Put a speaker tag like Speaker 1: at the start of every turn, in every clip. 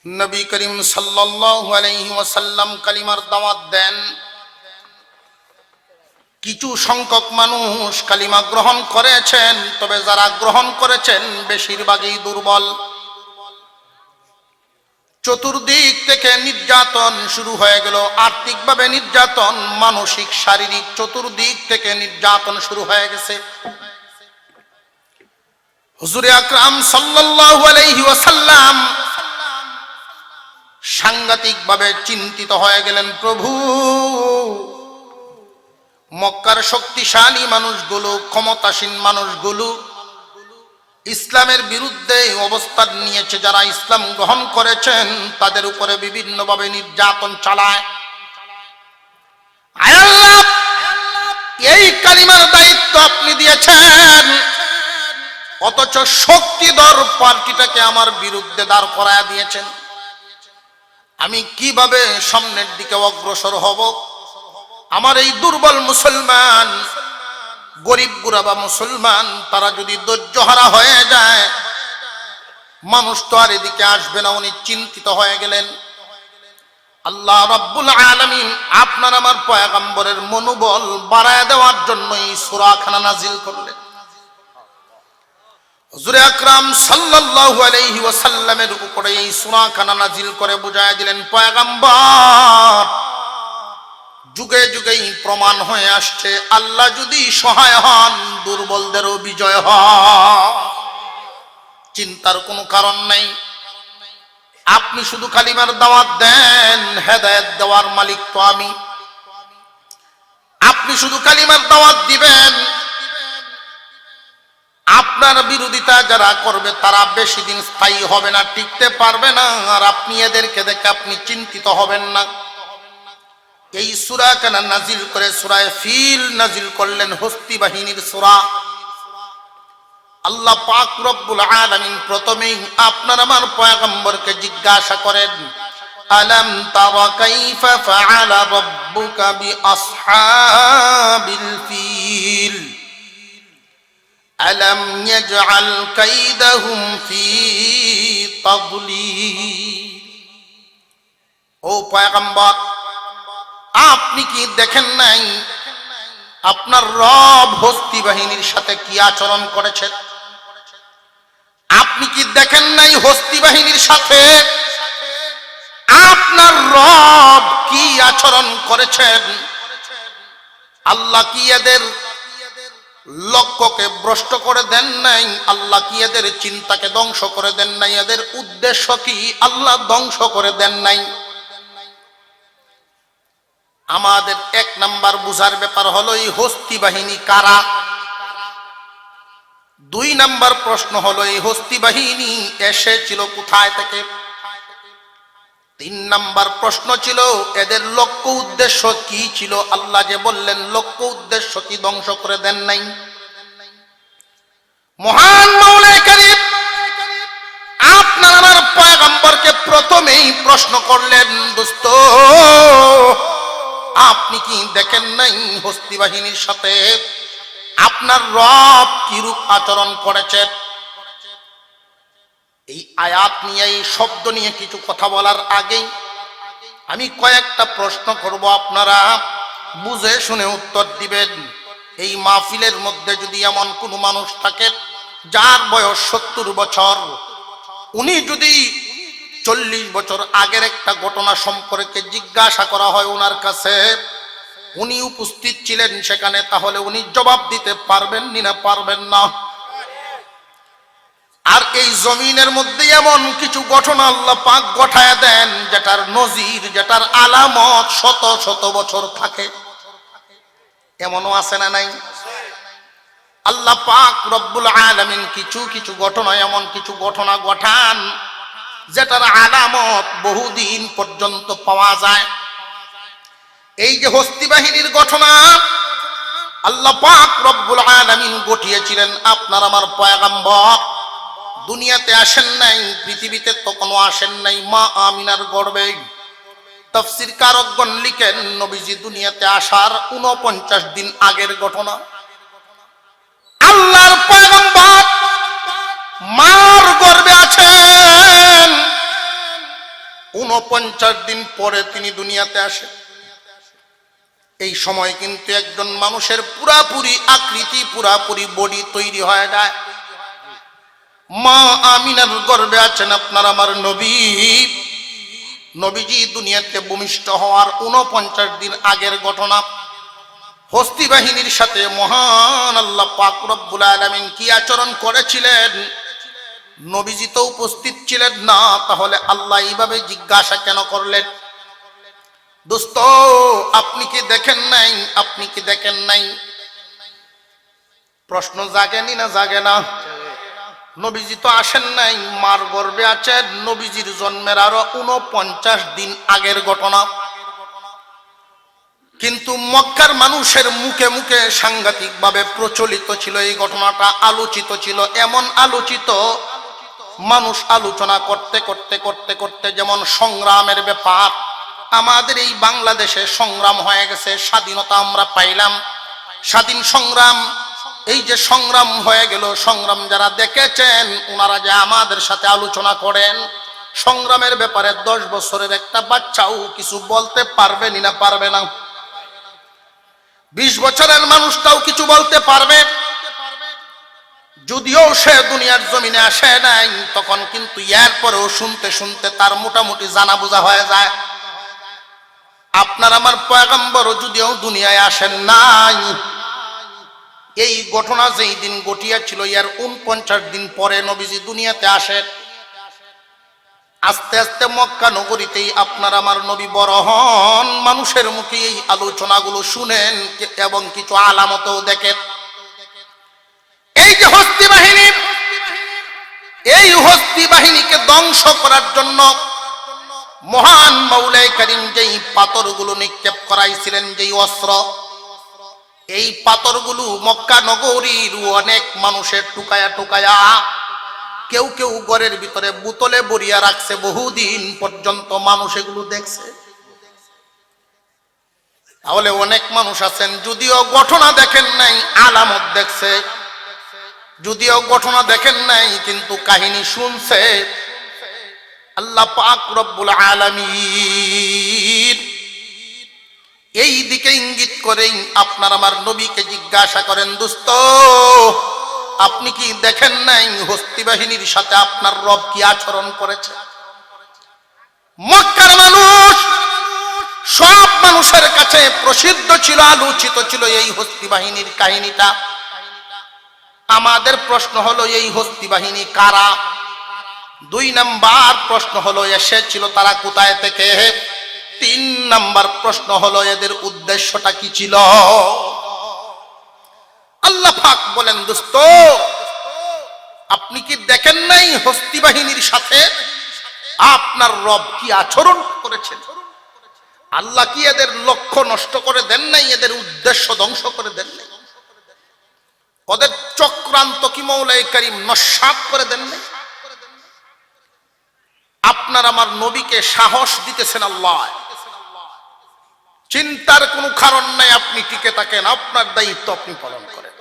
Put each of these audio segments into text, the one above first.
Speaker 1: নবী করিম সাল্লাল্লাহু আলাইহি ওয়াসাল্লাম কালিমার দাওয়াত দেন। কিছু সংখ্যক মানুষ কালিমা গ্রহণ করেছেন, তবে যারা গ্রহণ করেছেন বেশিরভাগই দুর্বল। চতুর্দিক থেকে নির্যাতন শুরু হয়ে গেল, আর্থিকভাবে নির্যাতন, মানসিক শারীরিক চতুর্দিক থেকে নির্যাতন শুরু হয়ে গেছে। হুজুরে আকরাম সাল্লাল্লাহু আলাইহি ওয়াসাল্লাম সাংঘাতিকভাবে চিন্তিত হয়ে গেলেন। প্রভু, মক্কার শক্তিশালী মানুষগুলো, ক্ষমতাসীন মানুষগুলো ইসলামের বিরুদ্ধে অবস্থান নিয়েছে, যারা ইসলাম গ্রহণ করেছেন তাদের উপরে বিভিন্নভাবে নির্যাতন চালায়। আয় আল্লাহ, এই কালিমার দায়িত্ব আপনি দিয়েছেন, অথচ শক্তিধর পার্টিটাকে আমার বিরুদ্ধে দাঁড় করায় দিয়েছেন। আমি কিভাবে সামনের দিকে অগ্রসর হব? আমার এই দুর্বল মুসলমান, গরিব গুরাবা মুসলমান, তারা যদি ধৈর্যহারা হয়ে যায়, মানুষ তো আর এদিকে আসবে না। উনি চিন্তিত হয়ে গেলেন। আল্লাহ রাব্বুল আলামিন আপনার আমার পয়গম্বরের মনোবল বাড়ায় দেওয়ার জন্য এই সূরাখানা নাজিল করলেন। হুজুরে আকরাম সাল্লাল্লাহু আলাইহি ওয়াসাল্লামের উপরে এই সূরাখানা নাজিল করে বুঝায় দিলেন, পয়গম্বর, যুগে যুগেই প্রমাণ হয়ে আসছে, আল্লাহ যদি সহায় হন, দুর্বলদেরও বিজয় হয়। চিন্তার কোনো কারণ নাই। আপনি শুধু কালিমার দাওয়াত দেন, হেদায়েত দেওয়ার মালিক তো আমি। আপনি শুধু কালিমার দাওয়াত দিবেন, আপনার বিরোধিতা যারা করবে তারা বেশি দিন স্থায়ী হবে না, টিকতে পারবে না, আর আপনি এদেরকে দেখে আপনি চিন্তিত হবেন না। এই সূরা কেন নাজিল করে? সূরা ফিল নাজিল করলেন, হস্তি বাহিনীর সূরা। আল্লাহ পাক রব্বুল আলামিন প্রথমেই আপনার আমার পয়গম্বরকে জিজ্ঞাসা করেন, আলাম তারা কাইফা ফাআলা রাব্বুকা বিআসহাবিল ফিল আলাম ইয়াজআল কাইদাহুম ফি তাদলিল। ও পয়গম্বর, আপনি কি দেখেন নাই আপনার রব হস্তি বাহিনীর সাথে কি আচরণ করেছেন? আপনি কি দেখেন নাই হস্তি বাহিনীর সাথে আপনার রব কি আচরণ করেছেন? আল্লাহ কি এদের লক্ষ্যকে ভ্রষ্ট করে দেন নাই? আল্লাহ কি এদের চিন্তাকে ধ্বংস করে দেন নাই? এদের উদ্দেশ্য কি আল্লাহ ধ্বংস করে দেন নাই? আমাদের এক নাম্বার বুঝার ব্যাপার হলো এই হস্তি বাহিনী কারা। 2 নাম্বার প্রশ্ন হলো এই হস্তি বাহিনী এসেছিল কোথায় থেকে। 3 নাম্বার প্রশ্ন ছিল এদের লক্ষ্য উদ্দেশ্য কি ছিল? আল্লাহ যে বললেন লক্ষ্য উদ্দেশ্য কি ধ্বংস করে দেন নাই? মহান মাওলা কারীম আপনার আমার পয়গম্বরকে প্রথমেই প্রশ্ন করলেন, দোস্ত, আপনি কি দেখেন নাই হস্তি বাহিনীর সাথে আপনার রব কিরূপ আচরণ করেছেন? এই আয়াত নিয়ে, এই শব্দ নিয়ে কিছু কথা বলার আগে আমি কয়েকটা প্রশ্ন করব, আপনারা বুঝে শুনে উত্তর দিবেন। এই মাহফিলের মধ্যে যদি এমন কোনো মানুষ থাকে যার বয়স 70 বছর, উনি যদি 40 বছর আগের একটা ঘটনা সম্পর্কে জিজ্ঞাসা করা হয় ওনার কাছে, উনি উপস্থিত ছিলেন সেখানে, তাহলে উনি জবাব দিতে পারবেন না? পারবেন না। আর এই জমিনের মধ্যে এমন কিছু ঘটনা আল্লাহ পাক ঘটায় দেন যেটার নজির, যেটার আলামত শত শত বছর থাকে। এমনও আছে না নাই? আল্লাহ পাক রব্বুল আলামিন কিছু কিছু ঘটনা, এমন কিছু ঘটনা ঘটান যেটার আলামত বহুদিন পর্যন্ত পাওয়া যায়। এই যে হস্তি বাহিনীর ঘটনা আল্লাহ পাক রব্বুল আলামিন ঘটিয়েছিলেন, আপনার আমার পয়গম্বর দুনিয়াতে আসেন নাই, পৃথিবীতে তখনও আসেন নাই, মা আমিনার গর্ভে। তাফসীর কারকগণ লিখেন নবীজি দুনিয়াতে আসার 49 দিন আগের ঘটনা। আল্লাহর পয়গম্বর মার গর্ভে আছেন, 49 দিন পরে তিনি দুনিয়াতে আসেন। এই সময় কিন্তু একজন মানুষের পুরাপুরি আকৃতি, পুরাপুরি বডি তৈরি হয়ে যায়। মা আমিনার গর্ভে আছেন আপনার আমার নবী। নবীজি দুনিয়াতে ভূমিষ্ঠ হওয়ার 49 দিন আগের ঘটনা। হস্তি বাহিনীর সাথে মহান আল্লাহ পাক রব্বুল আলামিন কি আচরণ করেছিলেন, নবীজি তো উপস্থিত ছিলেন না, তাহলে আল্লাহ এইভাবে জিজ্ঞাসা কেন করলেন? দোস্ত, আপনি কি দেখেন নাই? আপনি কি দেখেন নাই? প্রশ্ন জাগেনি না জাগে না? নবীজি তো আসেন নাই, মার গর্ভে আছেন। নবীজির জন্মের আরো 49 দিন আগের ঘটনা। কিন্তু মক্কার মানুষের মুখে মুখে সাংঘাতিক ভাবে প্রচলিত ছিল এই ঘটনাটা, আলোচিত ছিল। এমন আলোচিত, মানুষ আলোচনা করতে করতে করতে করতে, যেমন সংগ্রামের ব্যাপার। আমাদের এই বাংলাদেশে সংগ্রাম হয়ে গেছে, স্বাধীনতা আমরা পাইলাম, স্বাধীন সংগ্রাম। এই যে সংগ্রাম হয়ে গেল, সংগ্রাম যারা দেখেছেন ওনারা যে আমাদের সাথে আলোচনা করেন সংগ্রামের ব্যাপারে, 10 বছরের একটা বাচ্চাও কিছু বলতে পারবে না পারবে না? 20 বছরের মানুষটাও কিছু বলতে পারবে? যদিও সে দুনিয়ার জমিনে আসে নাই, তখন কিন্তু এরপরেও শুনতে শুনতে তার মোটামুটি জানা বোঝা হয়ে যায়। আপনার আমার পয়গম্বর যদিও দুনিয়ায় আসেন নাই, এই ঘটনা যেই দিন ঘটিয়াছিল এর 49 দিন পরে নবীজি দুনিয়াতে আসেন। আস্তে আস্তে মক্কা নগরীতেই আপনার আমার নবী বড় হন। মানুষের মুখে এই আলোচনাগুলো শুনেন এবং কিছু আলামতও দেখেন। এই যে হস্তি বাহিনী, এই হস্তি বাহিনীকে ধ্বংস করার জন্য মহান মাওলাই কারীম যেই পাথরগুলো নিক্ষেপ করাইছিলেন, যেই অস্ত্র, এই পাথরগুলো মক্কা নগরীর অনেক মানুষের টুকায়া টুকায়া, কেউ কেউ ঘরের ভিতরে বোতলে ভরিয়া রাখছে, বহুদিন পর্যন্ত মানুষ এগুলো দেখছে। তাহলে অনেক মানুষ আছেন যদিও ঘটনা দেখেন নাই, আলামত দেখছে। যদিও ঘটনা দেখেন নাই কিন্তু কাহিনী শুনছে। আল্লাহ পাক রব্বুল আলামিন এই দিকে ইঙ্গিত করেই আপনার আমার নবীকে জিজ্ঞাসা করেন, দোস্ত আপনি কি দেখেন নাই হস্তি বাহিনীর সাথে আপনার রব কি আচরণ করেছে? মক্কার মানুষ, সব মানুষের কাছে প্রসিদ্ধ ছিল, আলোচিত ছিল এই হস্তি বাহিনীর কাহিনীটা। আমাদের প্রশ্ন হলো এই হস্তি বাহিনী কারা? 2 নাম্বার প্রশ্ন হলো এসেছিল তারা কোথায় থেকে? 3 নাম্বার প্রশ্ন হলো এদের উদ্দেশ্যটা কি ছিল? আল্লাহ পাক বলেন, দোস্ত আপনি কি দেখেন নাই হস্তি বাহিনীর সাথে আপনার রব কি আচরণ করেছেন? আল্লাহ কি এদের লক্ষ্য নষ্ট করে দেন নাই? এদের উদ্দেশ্য ধ্বংস করে দেন নাই? ওদের চক্রান্ত কি মাওলাই কারীম নস্যাৎ করে দেন নাই? আপনার আমার নবীকে সাহস দিতেছেন আল্লাহ। চিন্তার কোনো কারণ নাই, আপনি টিকে থাকেন, আপনার দায়িত্ব আপনি পালন করেন।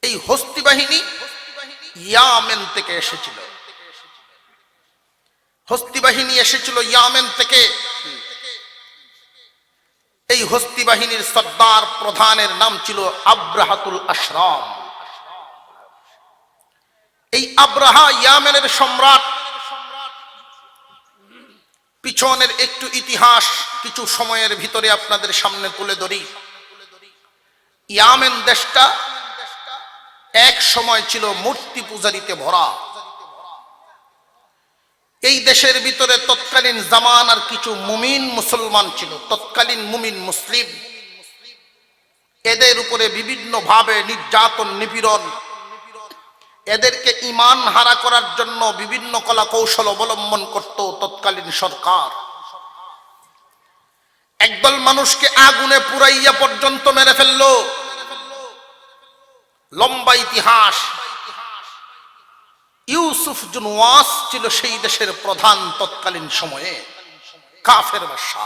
Speaker 1: এই হস্তি বাহিনী ইয়ামেন থেকে এসেছিল। হস্তি বাহিনী এসেছিল ইয়ামেন থেকে। এই হস্তি বাহিনীর সর্দার প্রধানের নাম ছিল আব্রাহাতুল আশরাম। এই আব্রাহা ইয়ামেনের সম্রাট। পিছনের একটু ইতিহাস কিছু সময়ের ভিতরে আপনাদের সামনে তুলে ধরি। ইয়ামেন দেশটা এক সময় ছিল মূর্তি পূজারিতে ভরা। এই দেশের ভিতরে তৎকালীন জামানার কিছু মুমিন মুসলমান ছিল, তৎকালীন মুমিন মুসলিম। এদের উপরে বিভিন্ন ভাবে নির্যাতন, নিপীড়ন, এদেরকে ঈমান হারা করার জন্য বিভিন্ন কলা কৌশল অবলম্বন করত তৎকালীন সরকার। একদল মানুষকে আগুনে পুরাইয়া পর্যন্ত মেরে ফেললো। লম্বা ইতিহাস। ইউসুফ জুনওয়াস ছিল সেই দেশের প্রধান তৎকালীন সময়ে, কাফের বাদশা।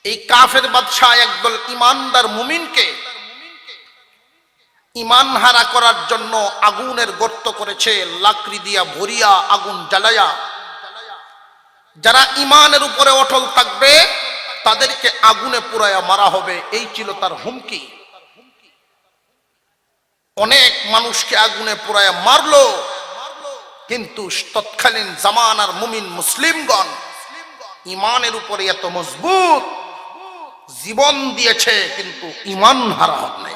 Speaker 1: এই কাফের বাদশা একদল ইমানদার মুমিনকে ইমান হারা করার জন্য আগুনের গর্ত করেছে, লাকড়ি দিয়া ভরিয়া আগুন জ্বালায়া। যারা ইমানের উপরে অটল থাকবে তাদেরকে আগুনে পুরায়া মারা হবে, এই ছিল তার হুমকি। অনেক মানুষকে আগুনে পুরায়া মারলো, কিন্তু তৎকালীন জামানার মুমিন মুসলিমগণ ইমানের উপরে এত মজবুত, জীবন দিয়েছে কিন্তু ইমান হারা হন নাই।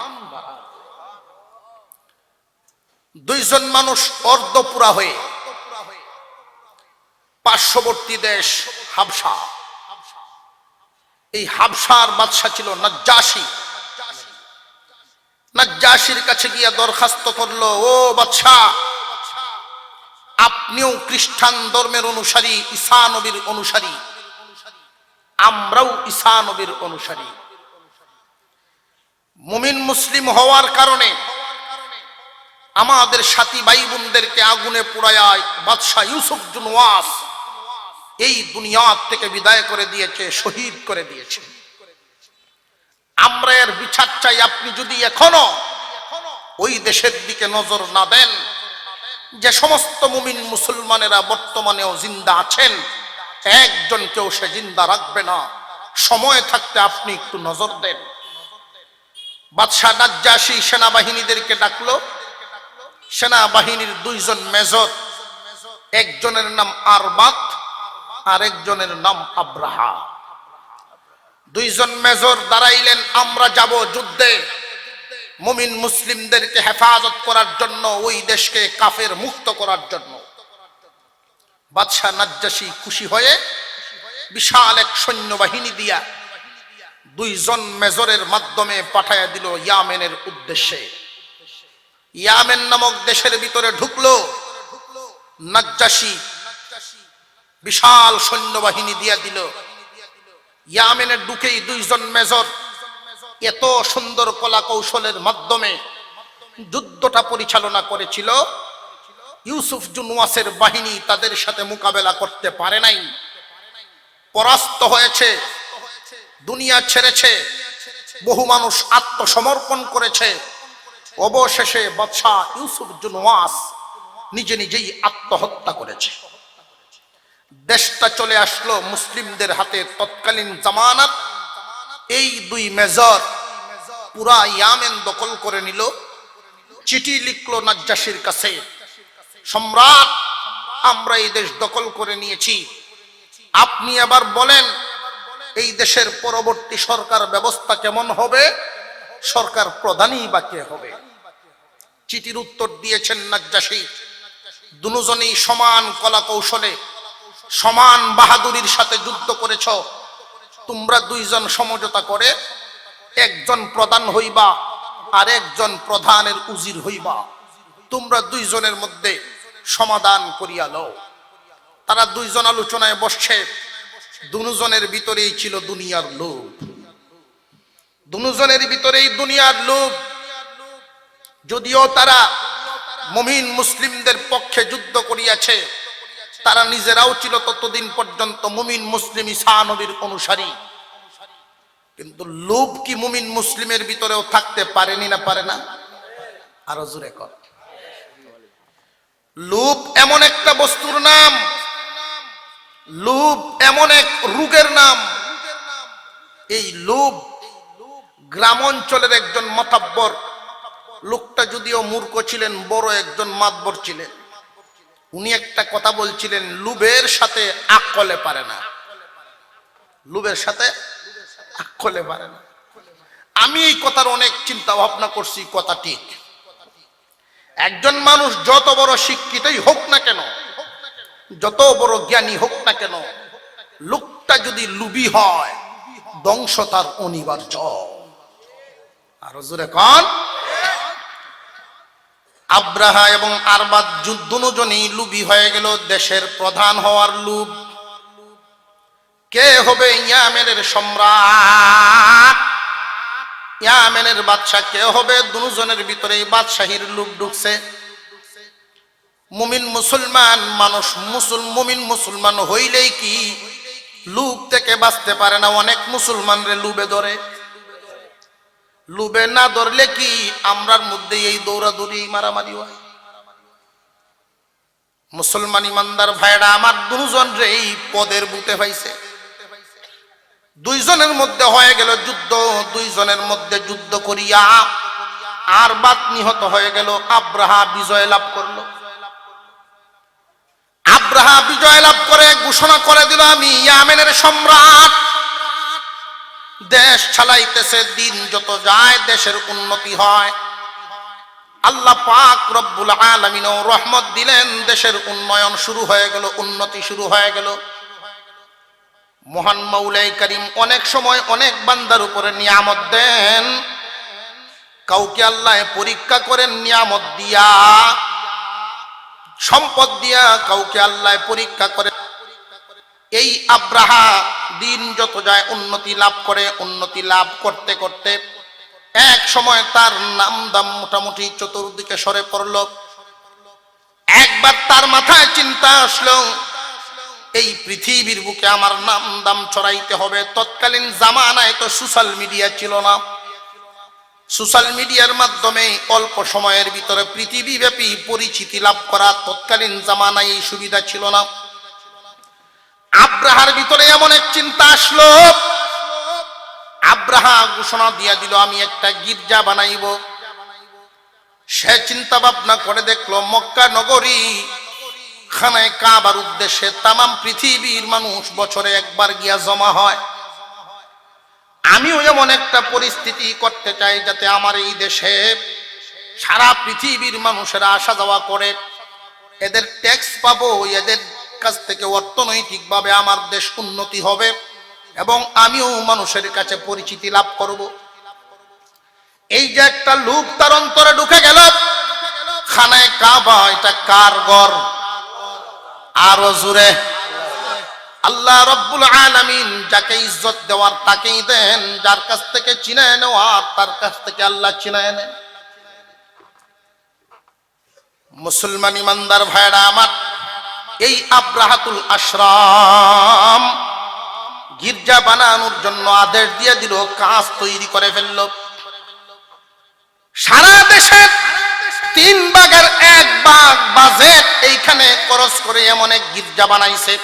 Speaker 1: দুইজন মানুষ অর্ধপুরা হয়ে পার্শ্ববর্তী দেশ হাবশা, এই হাবশার বাদশা ছিল নাজ্জাশী। নাজ্জাশীর কাছে গিয়া দরখাস্ত করলো, ও বাদশা, আপনিও খ্রিস্টান ধর্মের অনুসারী, ঈসা নবীর অনুসারী, আমরাও ঈসা নবীর অনুসারী। মুমিন মুসলিম হওয়ার কারণে আমাদের সাথী ভাই বোনদেরকে আগুনে পুড়ায় বাদশা ইউসুফ জুনওয়াস এই দুনিয়া থেকে বিদায় করে দিয়েছে, শহীদ করে দিয়েছে। আমরা এর বিচার চাই। আপনি যদি এখনো ওই দেশের দিকে নজর না দেন, যে সমস্ত মুমিন মুসলমানেরা বর্তমানেও জিন্দা আছেন, একজনকেও সে জিন্দা রাখবে না। সময় থাকতে আপনি একটু নজর দেন। বাদশা নাজ্জাশী সেনাবাহিনীদেরকে ডাকলো। সেনাবাহিনীর দুইজন মেজর, একজনের নাম আরবাত আর একজনের নাম আব্রাহা। দুইজন মেজর দাঁড়াইলেন, আমরা যাব যুদ্ধে মুমিন মুসলিমদেরকে হেফাজত করার জন্য, ওই দেশকে কাফের মুক্ত করার জন্য। বাদশা নাজ্জাশী খুশি হয়ে বিশাল এক সৈন্যবাহিনী দিয়া দুইজন মেজরের মাধ্যমে পাঠাইয়া দিল ইয়ামেনের উদ্দেশ্যে। ইয়ামেন নামক দেশের ভিতরে ঢুকলো নাজ্জাশী, বিশাল সৈন্যবাহিনী দিয়া দিল। ইয়ামেনে ঢুকেই দুইজন মেজর এত সুন্দর কলা কৌশলের মাধ্যমে যুদ্ধটা পরিচালনা করেছিল, ইউসুফ জুনওয়াসের বাহিনী তাদের সাথে মোকাবেলা করতে পারে নাই, পরাস্ত হয়েছে, দুনিয়া ছেড়েছে, বহু মানুষ আত্মসমর্পণ করেছে। অবশেষে বাদশা ইউসুফ জুনওয়াস নিজে নিজেই আত্মহত্যা করেছে। দেশটা চলে আসলো মুসলিমদের হাতে। তৎকালীন জামানাত এই দুই মেজর পুরা ইয়ামেন দখল করে নিল। চিঠি লিখলো নাজ্জাশীর কাছে, সম্রাট, আমরা এই দেশ দখল করে নিয়েছি, আপনি এবার বলেন এই দেশের পরবর্তী সরকার ব্যবস্থা কেমন হবে, সরকার প্রধানই বা কে হবে। চিঠির উত্তর দিয়েছেন নাজ্জাশী, দুজনেই সমান কলা কৌশলে সমান বাহাদুরির সাথে যুদ্ধ করেছ, তোমরা দুইজন সমঝোতা করে একজন প্রধান হইবা আর একজন প্রধানের উজির হইবা, তোমরা দুইজনের মধ্যে সমাধান করিয়া লও। তারা দুইজন আলোচনায় বসছে। দুজনের ভিতরেই ছিল দুনিয়ার লোভ, দুজনের ভিতরেই দুনিয়ার লোভ। যদিও তারা মুমিন মুসলিমদের পক্ষে যুদ্ধ করিয়াছে, তারা নিজেরাও ছিল ততদিন পর্যন্ত মুমিন মুসলিম ঈসা নবীর অনুসারী, কিন্তু লোভ কি মুমিন মুসলিমের ভিতরেও থাকতে পারেনি না পারে না? আরো জোরে কর। লোভ এমন একটা বস্তুর নাম, লোভ এমন এক রোগের নাম। এই লোভ গ্রাম অঞ্চলের একজন মাতাব্বর, লোকটা যদিও মূর্খ ছিলেন, বড় একজন মাতবর ছিলেন। উনি একটা কথা বলছিলেন, লোভের সাথে আকলে পারে না, লোভের সাথে আকলে পারে না। আমি এই কথার অনেক চিন্তা ভাবনা করছি, কথা ঠিক। একজন মানুষ যত বড় শিক্ষিতই হোক না কেন, যত বড় জ্ঞানী হোক না কেন, লোকটা যদি লোভী হয়, ধ্বংস তার অনিবার্য। আরো জোরে কন। আব্রাহা এবং আরবাদ দুজনেই লোভী হয়ে গেল, দেশের প্রধান হওয়ার লোভ। কে হবে ইয়ামেনের সম্রাট, ইয়ামেনের বাদশা কে হবে? দুজনের ভিতরেই বাদশাহীর লোভ ঢুকছে। মুমিন মুসলমান মানুষ মুমিন মুসলমান হইলেই কি লোভ থেকে বাঁচতে পারে না? অনেক মুসলমানরে লোভে ধরে। লুবে না ধরলে কি আমরার মধ্যে এই দৌড়াদৌড়ি মারামারি হয়? মুসলমান ইমানদার ভাইরা আমার, দুজন রে এই পদের বুতে পাইছে, দুইজনের মধ্যে হয়ে গেল যুদ্ধ। দুইজনের মধ্যে যুদ্ধ করিয়া আর বাত নিহত হয়ে গেল। আব্রাহা বিজয় লাভ করলো। আব্রাহা বিজয় লাভ করে ঘোষণা করে দিল, আমি ইয়ামেনের সম্রাট। দেশ চালাইতেছে, দিন যত যায় দেশের উন্নতি হয়। আল্লাহ পাক রব্বুল আলামিন রহমত দিলেন, দেশের উন্নয়ন শুরু হয়ে গেল, উন্নতি শুরু হয়ে গেল। মহান মাওলাই করিম অনেক সময় অনেক বান্দার উপরে নিয়ামত দেন। কাউকে আল্লাহ পরীক্ষা করেন নিয়ামত দিয়া, সম্পদ দিয়া, কাউকে আল্লাহ পরীক্ষা করে। এই আব্রাহা দিন যত যায় উন্নতি লাভ করে। উন্নতি লাভ করতে করতে এক সময় তার নাম দাম মোটামুটি চতুর্দিকে সরে পড়ল। একবার তার মাথায় চিন্তা আসলো, এই পৃথিবীর বুকে আমার নাম দাম ছড়াইতে হবে। তৎকালীন জামানায় তো সোশ্যাল মিডিয়া ছিল না। সোশ্যাল মিডিয়ার মাধ্যমে অল্প সময়ের ভিতরে পৃথিবীব্যাপী পরিচিতি লাভ করা তৎকালীন জামানায় এই সুবিধা ছিল না। আব্রাহার ভিতরে এমন এক চিন্তা আসলো। আব্রাহা ঘোষণা দিয়া দিল, আমি একটা গির্জা বানাইব। সে চিন্তা ভাবনা করে দেখলো, মক্কা নগরী খানায় কাবার উদ্দেশ্যে তামাম পৃথিবীর মানুষ বছরে একবার গিয়া জমা হয়। আমিও এমন একটা পরিস্থিতি করতে চাই যাতে আমার এই দেশে সারা পৃথিবীর মানুষেরা আসা যাওয়া করে। এদের ট্যাক্স পাবো, এদের কাছ থেকে অর্থনৈতিকভাবে আমার দেশ উন্নতি হবে এবং আমিও মানুষের কাছে পরিচিতি লাভ করব। এই যে একটা লোক তার অন্তরে ঢুকে গেল, খানায় কাবা এটা কার ঘর? আরো জোরে। আল্লাহ রব্বুল আলামিন যাকে ইজ্জত দেওয়ার তাকেই দেন, যার কাছ থেকে চিনায় নেওয়ার তার কাছ থেকে আল্লাহ চিনায় নেন। মুসলমান ইমানদার ভাইরা আমার, এই আব্রাহাতুল আশরাম গির্জা বানানোর জন্য আদেশ দিয়ে দিল, কাজ তৈরি করে ফেলল। সারা দেশের 3 ভাগের 1 ভাগ বাজেট এইখানে খরচ করে এমন এক গির্জা বানাইছে।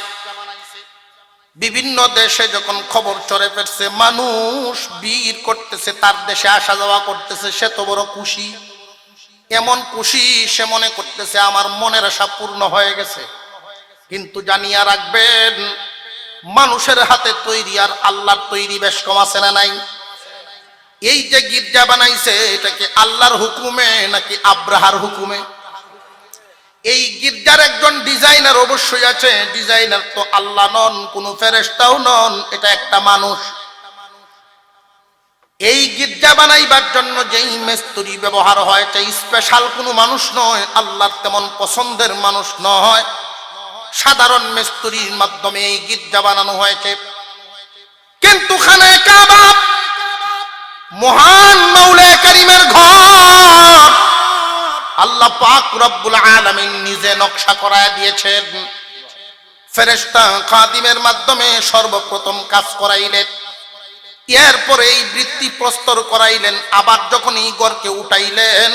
Speaker 1: বিভিন্ন দেশে যখন খবর চড়ে ফেলছে, মানুষ ভিড় করতেছে, তার দেশে আসা যাওয়া করতেছে, সে তো বড় খুশি। এমন খুশি সে মনে করতেছে আমার মনের আশা পূর্ণ হয়ে গেছে। কিন্তু জানিয়া রাখবেন, মানুষের হাতে তৈরি আর আল্লাহর তৈরি বেশ কম আছে না নাই? এই যে গির্জা বানাইছে, এটা কি আল্লাহর হুকুমে নাকি আব্রাহার হুকুমে? এই গির্জার একজন ডিজাইনার অবশ্যই আছে। ডিজাইনার তো আল্লাহ নন, কোন ফেরেশতাও নন, এটা একটা মানুষ। এই গির্জা বানাইবার জন্য যেই মিস্ত্রি ব্যবহার হয়, এটা স্পেশাল কোনো মানুষ নয়, আল্লাহর তেমন পছন্দের মানুষ নয়। সাধারণ মিস্ত্রির মাধ্যমে এই গির্জা বানানো হয়েছে। কিন্তু খানায়ে কাবা মহান মাওলাই করিমের ঘর। আল্লাহ পাক রব্বুল আলামিন নিজে নকশা করায় দিয়েছেন। ফেরেশতা খাদিমের মাধ্যমে সর্বপ্রথম কাজ করাইলেন, এরপরে এই বৃত্তি প্রস্তর করাইলেন। আবার যখন এই ঘরকে উঠাইলেন,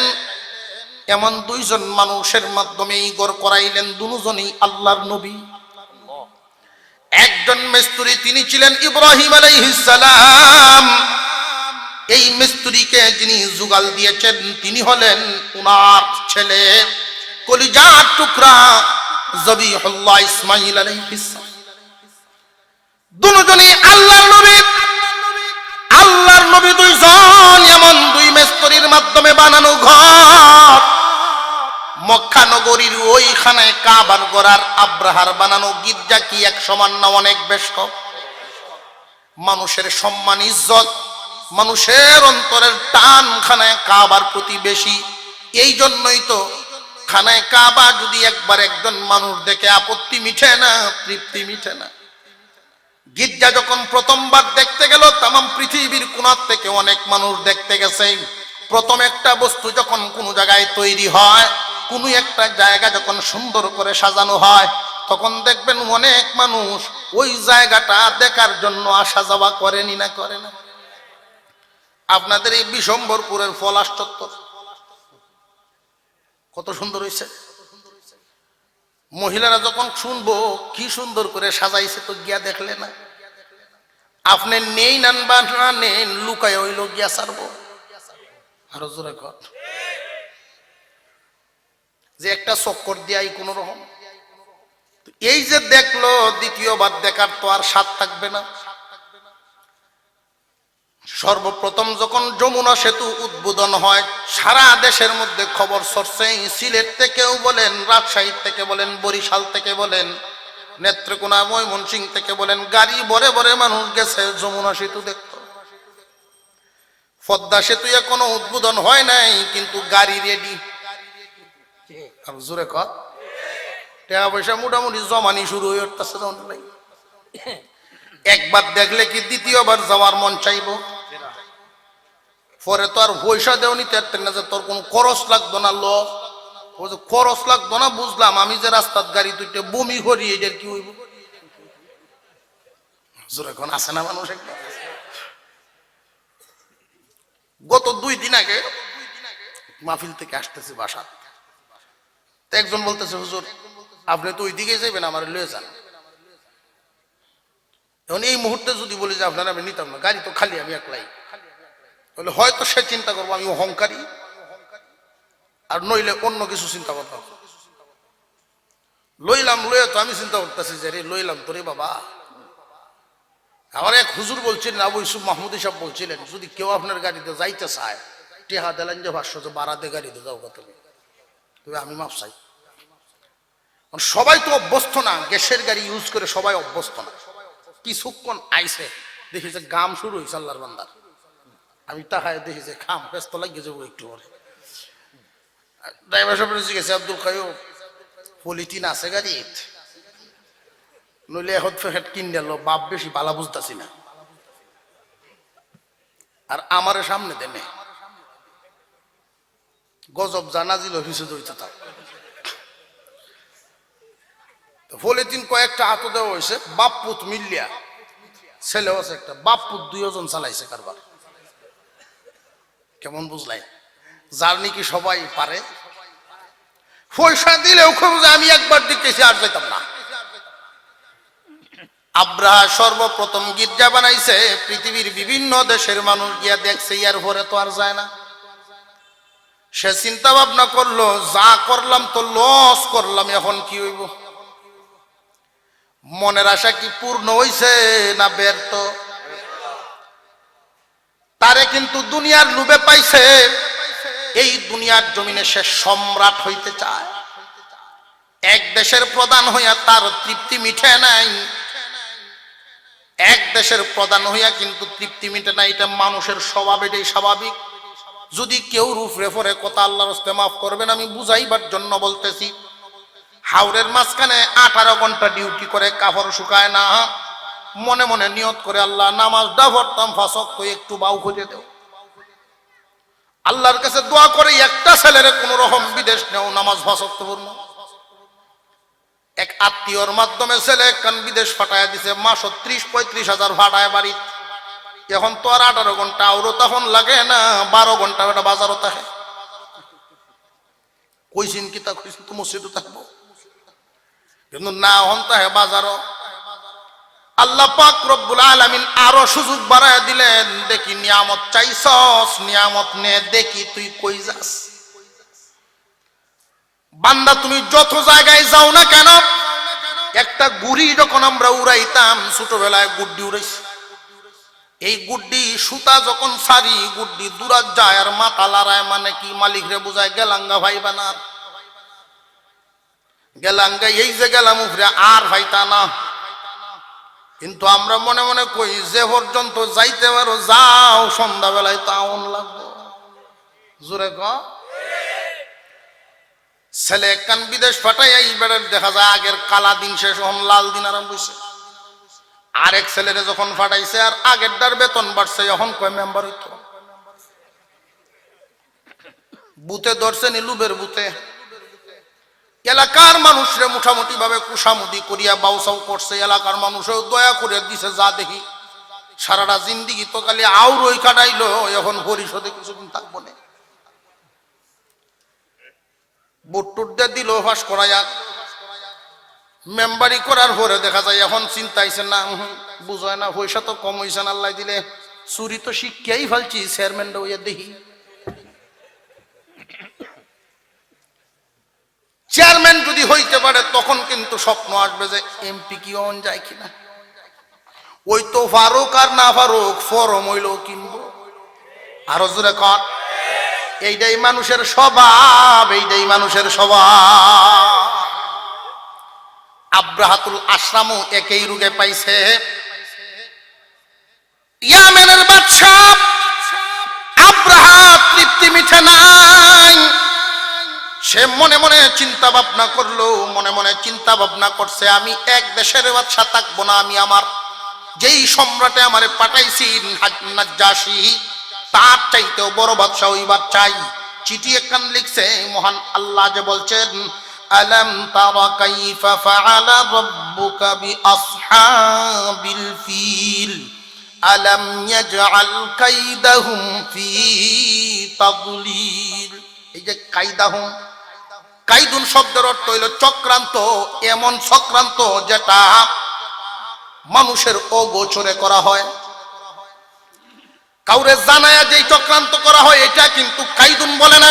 Speaker 1: এমন 2 জন মানুষের মাধ্যমে এই ঘর করাইলেন। দুজনই আল্লাহর নবী। একজন মিস্ত্রি, তিনি ছিলেন ইব্রাহিম আলাইহিস সালাম। এই মিস্ত্রিকে যিনি জুগাল দিয়েছেন, তিনি হলেন উনার ছেলে, কলিজার টুকরা জবিহুল্লাহ ইসমাঈল আলাইহিস সালাম। দুজনই আল্লাহর নবী। আল্লাহর নবী 2 জন এমন 2 মিস্ত্রির মাধ্যমে বানানো ঘর। মক্কা নগরীর ওইখানে কাবার গড়ার আব্রাহার বানানো গির্জা কি এক সমান না অনেক বেশ কম? মানুষের সম্মান ইজ্জত, মানুষের অন্তরের টান খানায় কাবার প্রতি বেশি। এই জন্যই তো খানায় কাবা যদি একবার একজন মানুষ দেখে আপত্তি মিঠে না, তৃপ্তি মিঠে না। গির্জা যখন প্রথমবার দেখতে গেল, তামাম পৃথিবীর কোণার থেকে অনেক মানুষ দেখতে গেছে। প্রথম একটা বস্তু যখন কোনো জায়গায় তৈরি হয়, কোনো একটা জায়গা যখন সুন্দর করে সাজানো হয়, তখন দেখবেন অনেক মানুষ ওই জায়গাটা দেখার জন্য আসা যাওয়া করেনি না করে না? আপনাদের এই বিশম্বরপুরের পলাশ চত্বর কত সুন্দর হয়েছে। মহিলারা যখন শুনবো কি সুন্দর করে সাজাইছে তো গিয়া দেখলে না? আপনি নেই নান বা না নেন, লুকায় হইল গিয়া ছাড়বো। আরো জোরে কর, যে একটা চক্কর দিয়াই কোন রকম। এই যে দেখলো, দ্বিতীয়বার দেখার তো আর স্বাদ থাকবে না। সর্বপ্রথম যখন যমুনা সেতু উদ্বোধন হয়, সারা দেশের মধ্যে খবর ছড়ছে। সিলেট থেকেও বলেন, রাজশাহী থেকে বলেন, বরিশাল থেকে বলেন, নেত্রকোনা, ময়মনসিংহ থেকে বলেন, গাড়ি ভরে ভরে মানুষ গেছে যমুনা সেতু দেখতে। পদ্মা সেতু এখনো উদ্বোধন হয় নাই, কিন্তু গাড়ি রেডি। আর জোরে কর, টাকা পয়সা মোটামুটি জমানি শুরু হয়ে উঠতেছে। একবার দেখলে কি দ্বিতীয়বার যাওয়ার মন চাইব? পরে তো আর পয়সা দেও নিতে পারতেন না, যে তোর কোন খরচ লাগতো না। খরচ লাগতো না বুঝলাম, আমি যে রাস্তার গাড়ি দুইটা বমি করি, এটার কি হইব? এখন আছে না মানুষ একটা। গত 2 দিন আগে মাহফিল থেকে আসতেছি বাসা, একজন বলতেছে, হুজুর আপনি তো ওইদিকে যাবেন, আমার লয়ে যান। এখন এই মুহূর্তে যদি বলি যে আপনারা আমি নিতাম না, গাড়ি তো খালি, আমি একলাই, তাহলে হয়তো সে চিন্তা করবো আমি অহংকারী, আর নইলে অন্য কিছু চিন্তা করতাম। লইলাম, লয়ে তো আমি চিন্তা করতেছি যে রে লইলাম তো রে বাবা। আমার এক হুজুর বলছিলেন, আবু ইউসুফ মাহমুদি সাহেব বলছিলেন, যদি কেউ আপনার গাড়িতে যাইতে চায়, টেহা দিলেন যে 500, যে বাড়াতে গাড়িতে যাও কত, তবে আমি মাপ চাই। সবাই তো অভ্যস্ত না, গ্যাসের গাড়ি ইউজ করে সবাই অভ্যস্ত না। কিছুক্ষণ আইসে দেখি যে গাম শুরু হয়েছে আল্লাহর বান্দার। আমি তাকায় দেখি যে খাম ব্যস্ত লাগিয়ে যাবো একটু পরে। ড্রাইভার সাহেব জিজ্ঞেস, আব্দুল কাইয়ুম পলিথিন আছে গাড়িত? নইলে এখন ফেট কিন গেল, বাপ বেশি বালা বুঝতেছি না। আর আমার সামনে দেনে গজব জানা দিল হিসু দইতে তার পলিথিন কয়েকটা হাত দেওয়া হয়েছে, বাপ পুত মিলিয়া, ছেলেও আছে একটা, বাপ পুত 2 জন চালাইছে কারবার। কেমন বুঝলাই? জার্নি কি সবাই পারে? পয়সা দিলেও খুব, আমি একবার দেখতেছি আর যাইতাম না। আব্রাহা সর্বপ্রথম গির্জা বানাইছে, পৃথিবীর বিভিন্ন দেশের মানুষ গিয়া দেখছে, ইয়ার পরে তো আর যায় না। সে চিন্তা ভাবনা করলো, যা করলাম তো লস করলাম, এখন কি হইব? মনের আশা কি পূর্ণ হইছে না ব্যর্থ? তারে কিন্তু দুনিয়ার লোভে পাইছে, এই দুনিয়ার জমিনে সে সম্রাট হইতে চায়। এক দেশের প্রধান হইয়া তার তৃপ্তি মিটে নাই, এক দেশের প্রধান হইয়া কিন্তু তৃপ্তি মিটে নাই। এটা মানুষের স্বভাব, এটাই স্বাভাবিক। যদি কেউ রূপরে পরে কথা, আল্লাহর হস্তে মাফ করবেন, আমি বুঝাইবার জন্য বলতেছি। হাওরের মাঝখানে 18 ঘন্টা ডিউটি করে, কাপড় শুকায় না, মনে মনে নিয়ত করে, আল্লাহ নামাজটা পড়তাম 5 ওয়াক্ত, একটু বাউ খুঁজে দেও। আল্লাহর কাছে দোয়া করে একটা ছেলের কোন রকম বিদেশ নেও, নামাজ 5 ওয়াক্ত পড়বো। এক আত্মীয়র মাধ্যমে ছেলে একখান বিদেশ পাঠায় দিছে, মাস 30-35 হাজার ভাড়ায় বাড়ি। এখন তো আর 18 ঘন্টা, আরো তখন লাগে না 12 ঘন্টা এটা বাজারও থাকে। কইছিন কি তা কইছিন তো মসজিদও থাকবো, কিন্তু না হন তাহে বাজারও। আল্লাহ পাক রব্বুল আলামিন আরো সুযোগ বাড়ায় দিলেন, দেখি নিয়ামত চাইছস, নিয়ামত নে, দেখি তুই কই যাস। বান্দা তুমি যত জায়গায় যাও না কেন, একটা গুড়ি যখন আমরা উড়াইতাম ছোটবেলায়, গুড্ডি উড়াইছি, এই গুড্ডি সুতা যখন সারি, গুড্ডি দূরাত যায় আর মাথা লড়ায়, মানে কি মালিক রে বুঝায় গেলাঙ্গা ভাই বানার গেলাঙ্গা, এই যে গেলাম উপরে আর ভাইতা না। কিন্তু আমরা মনে মনে কই, যে পর্যন্ত যাইতে পারো যাও, সন্ধ্যাবেলায় তাউন লাগবো। জোরে ক। ছেলে একখান বিদেশ পাঠাই, এইবার দেখা যায় আগের কালা দিন শেষ, এখন লাল দিন আরম্ভ হয়েছে। আরেক ছেলেরে যখন পাঠাইছে, আর আগেরটার বেতন বাড়ছে, এখন কয় মেম্বার হইতো। বুথে ধরছে নিলুবের বুথে, এলাকার মানুষরে মোটামুটি ভাবে কুসামুদি করিয়া বাউসাউ করছে। এলাকার মানুষও দয়া করে দিছে, যা দেখি সারাটা জিন্দিগি তো খালি আউরই কাটাইলো, এখন পরিষদে কিছুদিন থাকবো না। বুটটুট দিয়ে দিল ফাঁস করাইয়া, মেম্বারি করার পরে দেখা যায় এখন চিন্তা আইছে না, বুঝায় না, পয়সা তো কম হয়েছে না, আল্লাহ দিলে চুরি তো শিখিয়াই ফেলছি, চেয়ারম্যানটা হইয়া দেখি। চেয়ারম্যান যদি হইতে পারে তখন কিন্তু স্বপ্ন আসবে যে এমপি কি অন যায় কিনা। ওই তো ফারুক আর না ফারুক ফরম হইলেও কিনবো। আরো জোরে কর। এইটাই মানুষের স্বভাব, এইটাই মানুষের স্বভাব। আব্রাহাতুল আশরামও একই রোগে পাইছে। ইয়ামেনের বাদশা আব্রাহা তৃপ্তি মিঠে নাই। সে মনে মনে চিন্তা ভাবনা করলো, মনে মনে চিন্তা ভাবনা করছে, আমি এক দেশের বাদশা থাকবো না, আমি আমার যেই সম্রাটে আমারে পাঠাইছি নাজ্জাশী, তার চাইতেও বড় বাদশা হইবার চাই। চিঠি একখান লিখছে, মহান আল্লাহ যে বলছেন, আলাম তারা কাইফা ফাআলা রাব্বুকা বিআসহাবিল ফিল আলাম ইয়াজআল কাইদাহুম ফি তাদলিল। এই যে কাইদাহুম, কাইদুন শব্দের অর্থ হইল চক্রান্ত, এমন চক্রান্ত যেটা মানুষের অগোচরে করা হয়, কাউরে জানায়া যেই চক্রান্ত করা হয় এটা কিন্তু কাইদুন বলে না।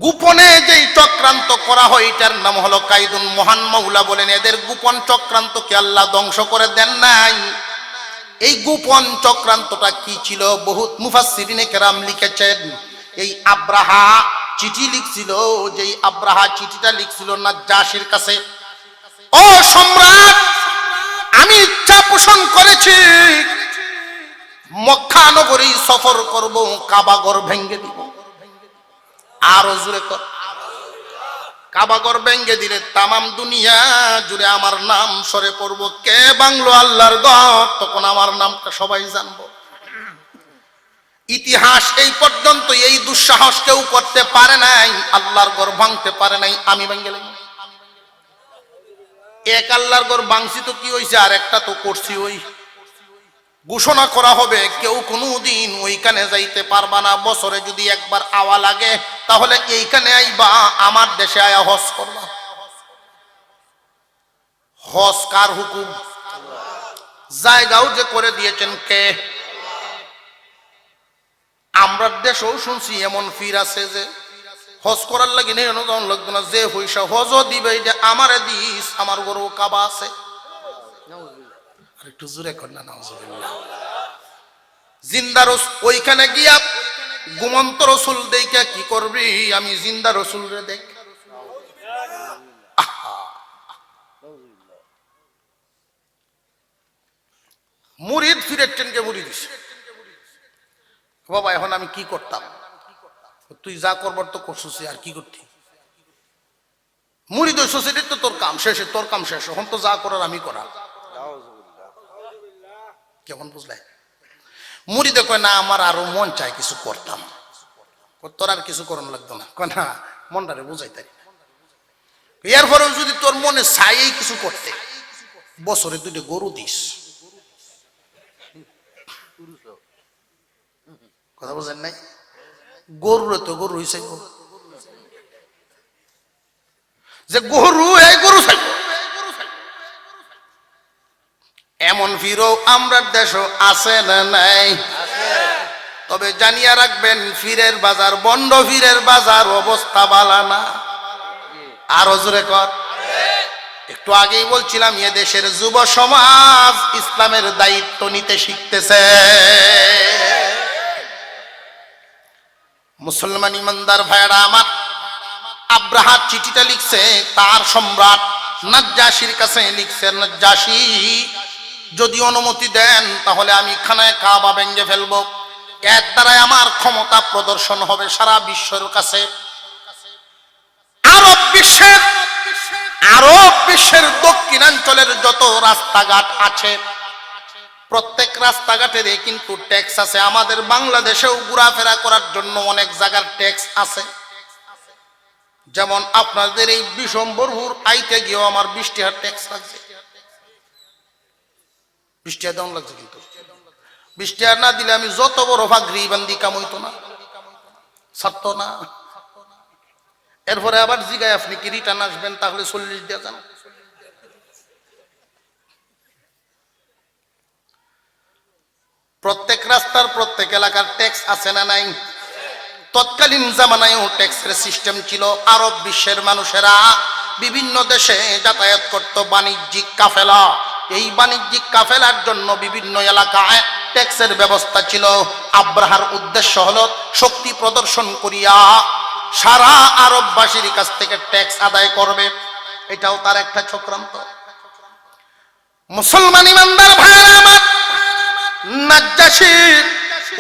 Speaker 1: গোপনে যেই চক্রান্ত করা হয় এটার নাম হলো কাইদুন। মহান মাওলা বলেন, এদের গোপন চক্রান্তকে আল্লাহ ধ্বংস করে দেন নাই। এই গোপন চক্রান্তটা কি ছিল? বহুত মুফাসসিরিনে কেরাম লিখেছেন, এই আব্রাহা চিঠি লিখছিল, যেই আব্রাহা চিঠিটা লিখছিল নাজ্জাশীর কাছে, ও সম্রাট, আমি ইচ্ছা পোষণ করেছি মক্কা নগরী সফর করব, কাবাঘর ভেঙ্গে দিব। আরো জোরে কর। কাবাঘর ভেঙ্গে দিলে তামাম দুনিয়া জুড়ে আমার নাম সরে পড়ব। কে বাংলো আল্লাহর ঘর, তখন আমার নামটা সবাই জানবো। ইতিহাস এই পর্যন্ত এই দুঃসাহস কেউ করতে পারে নাই, আল্লাহর ঘর ভাঙতে পারে নাই, আমি ভেঙ্গে গেলাম। এক আল্লাহর ঘর ভাঙছি তো কি হয়েছে, আর একটা তো করছি। ওই ঘোষণা করা হবে কেউ কোনোদিন ওইখানে যাইতে পারবা না, বছরে যদি একবার আওয়া লাগে তাহলে এইখানে আইবা, আমার দেশে আয়া হজ করবা। হজ কার হুকুম? জায়গাও যে করে দিয়েছেন কে? আমরা দেশেও শুনছি এমন ফির আছে যে হজ করার লাগে নেই লাগতো না, যে পয়সা হজও দিবে এটা আমারে দিস, আমার গরু কাবা আছে। একটু জোরে কর না, নাউজুবিল্লাহ। জিন্দা রসুল ওইখানে গিয়া ঘুমন্ত রসুল দেখে কি করবি? আমি জিন্দা রসুল রে দেখ। মুরিদ ফিরের ট্রেনকে মুড়ি দিস। বাবা এখন আমি কি করতাম? তুই যা করবার তো করছিস, আর কি করতি? মুরিদ ওই সোসাইটির তো তোর কাম শেষ, তোর কাম শেষ, এখন তো যা করার আমি করা। কেমন বুঝলে? মুরিদে কয় না, আমার আরো মন চায় কিছু করতাম। তোর আর কিছু করানো লাগতো না, কয় না মনটারে বুঝাইতারি। এরপরেও যদি তোর মনে চাই কিছু করতে, বছরে দুটো গরু দিস। কথা বুঝেন নাই? গরুরে তো গরু চাইব, যে গরু এই গরু চাইব। এমন ফিরও আমরা দেশও আছে না নাই? তবে জানিয়া রাখবেন, ফিরের বাজার, বন্ড ফিরের বাজার অবস্থা বালা না। আরো জোরে কর। একটু আগেই বলছিলাম, এ দেশের যুব সমাজ ইসলামের দায়িত্ব নিতে শিখতেছে। মুসলমান ইমানদার ভাইরা আমার, আব্রাহা চিঠিটা লিখছে তার সম্রাট নাজ্জাশীর কাছে লিখছে, নাজ্জাশী যদি অনুমতি দেন তাহলে আমি খানায় কাবা ভেঙে ফেলবো। এর দ্বারাই আমার ক্ষমতা প্রদর্শন হবে সারা বিশ্বের কাছে। আরব বিশ্বের দক্ষিণাঞ্চলের যত রাস্তাঘাট আছে, প্রত্যেক রাস্তাঘাটের কিন্তু ট্যাক্স আছে। আমাদের বাংলাদেশেও ঘোরাফেরা করার জন্য অনেক জায়গার ট্যাক্স আছে। যেমন আপনাদের এই বিশম্বরপুর আইতে গিয়েও আমার 20 টাকা ট্যাক্স লাগছে। 20 টাকা দাম লাগছে, কিন্তু 20 টাকা না দিলে আমি যত বড় ফাগরি বান্দি কামইতো না, ছাড়তো না। এরপরে আবার জিগায় আপনি কি রিটার্ন আসবেন, তাহলে 40 দিয়ে যান। প্রত্যেক রাস্তার প্রত্যেক এলাকার ট্যাক্স আছে না নাই? তৎকালীন জামানায়ও ট্যাক্সের সিস্টেম ছিল। আরব বিশ্বের মানুষেরা বিভিন্ন দেশে যাতায়াত করত বাণিজ্যিক কাফেলা। এই বাণিজ্যিক কাফেলার জন্য বিভিন্ন এলাকায় ট্যাক্সের ব্যবস্থা ছিল। আব্রাহার উদ্দেশ্য হলো শক্তি প্রদর্শন করিয়া সারা আরববাসীর কাছ থেকে ট্যাক্স আদায় করবে। এটাও তার একটা চক্রান্ত। মুসলমান ইমানদার ভাইরা আমার, নাজ্জাশী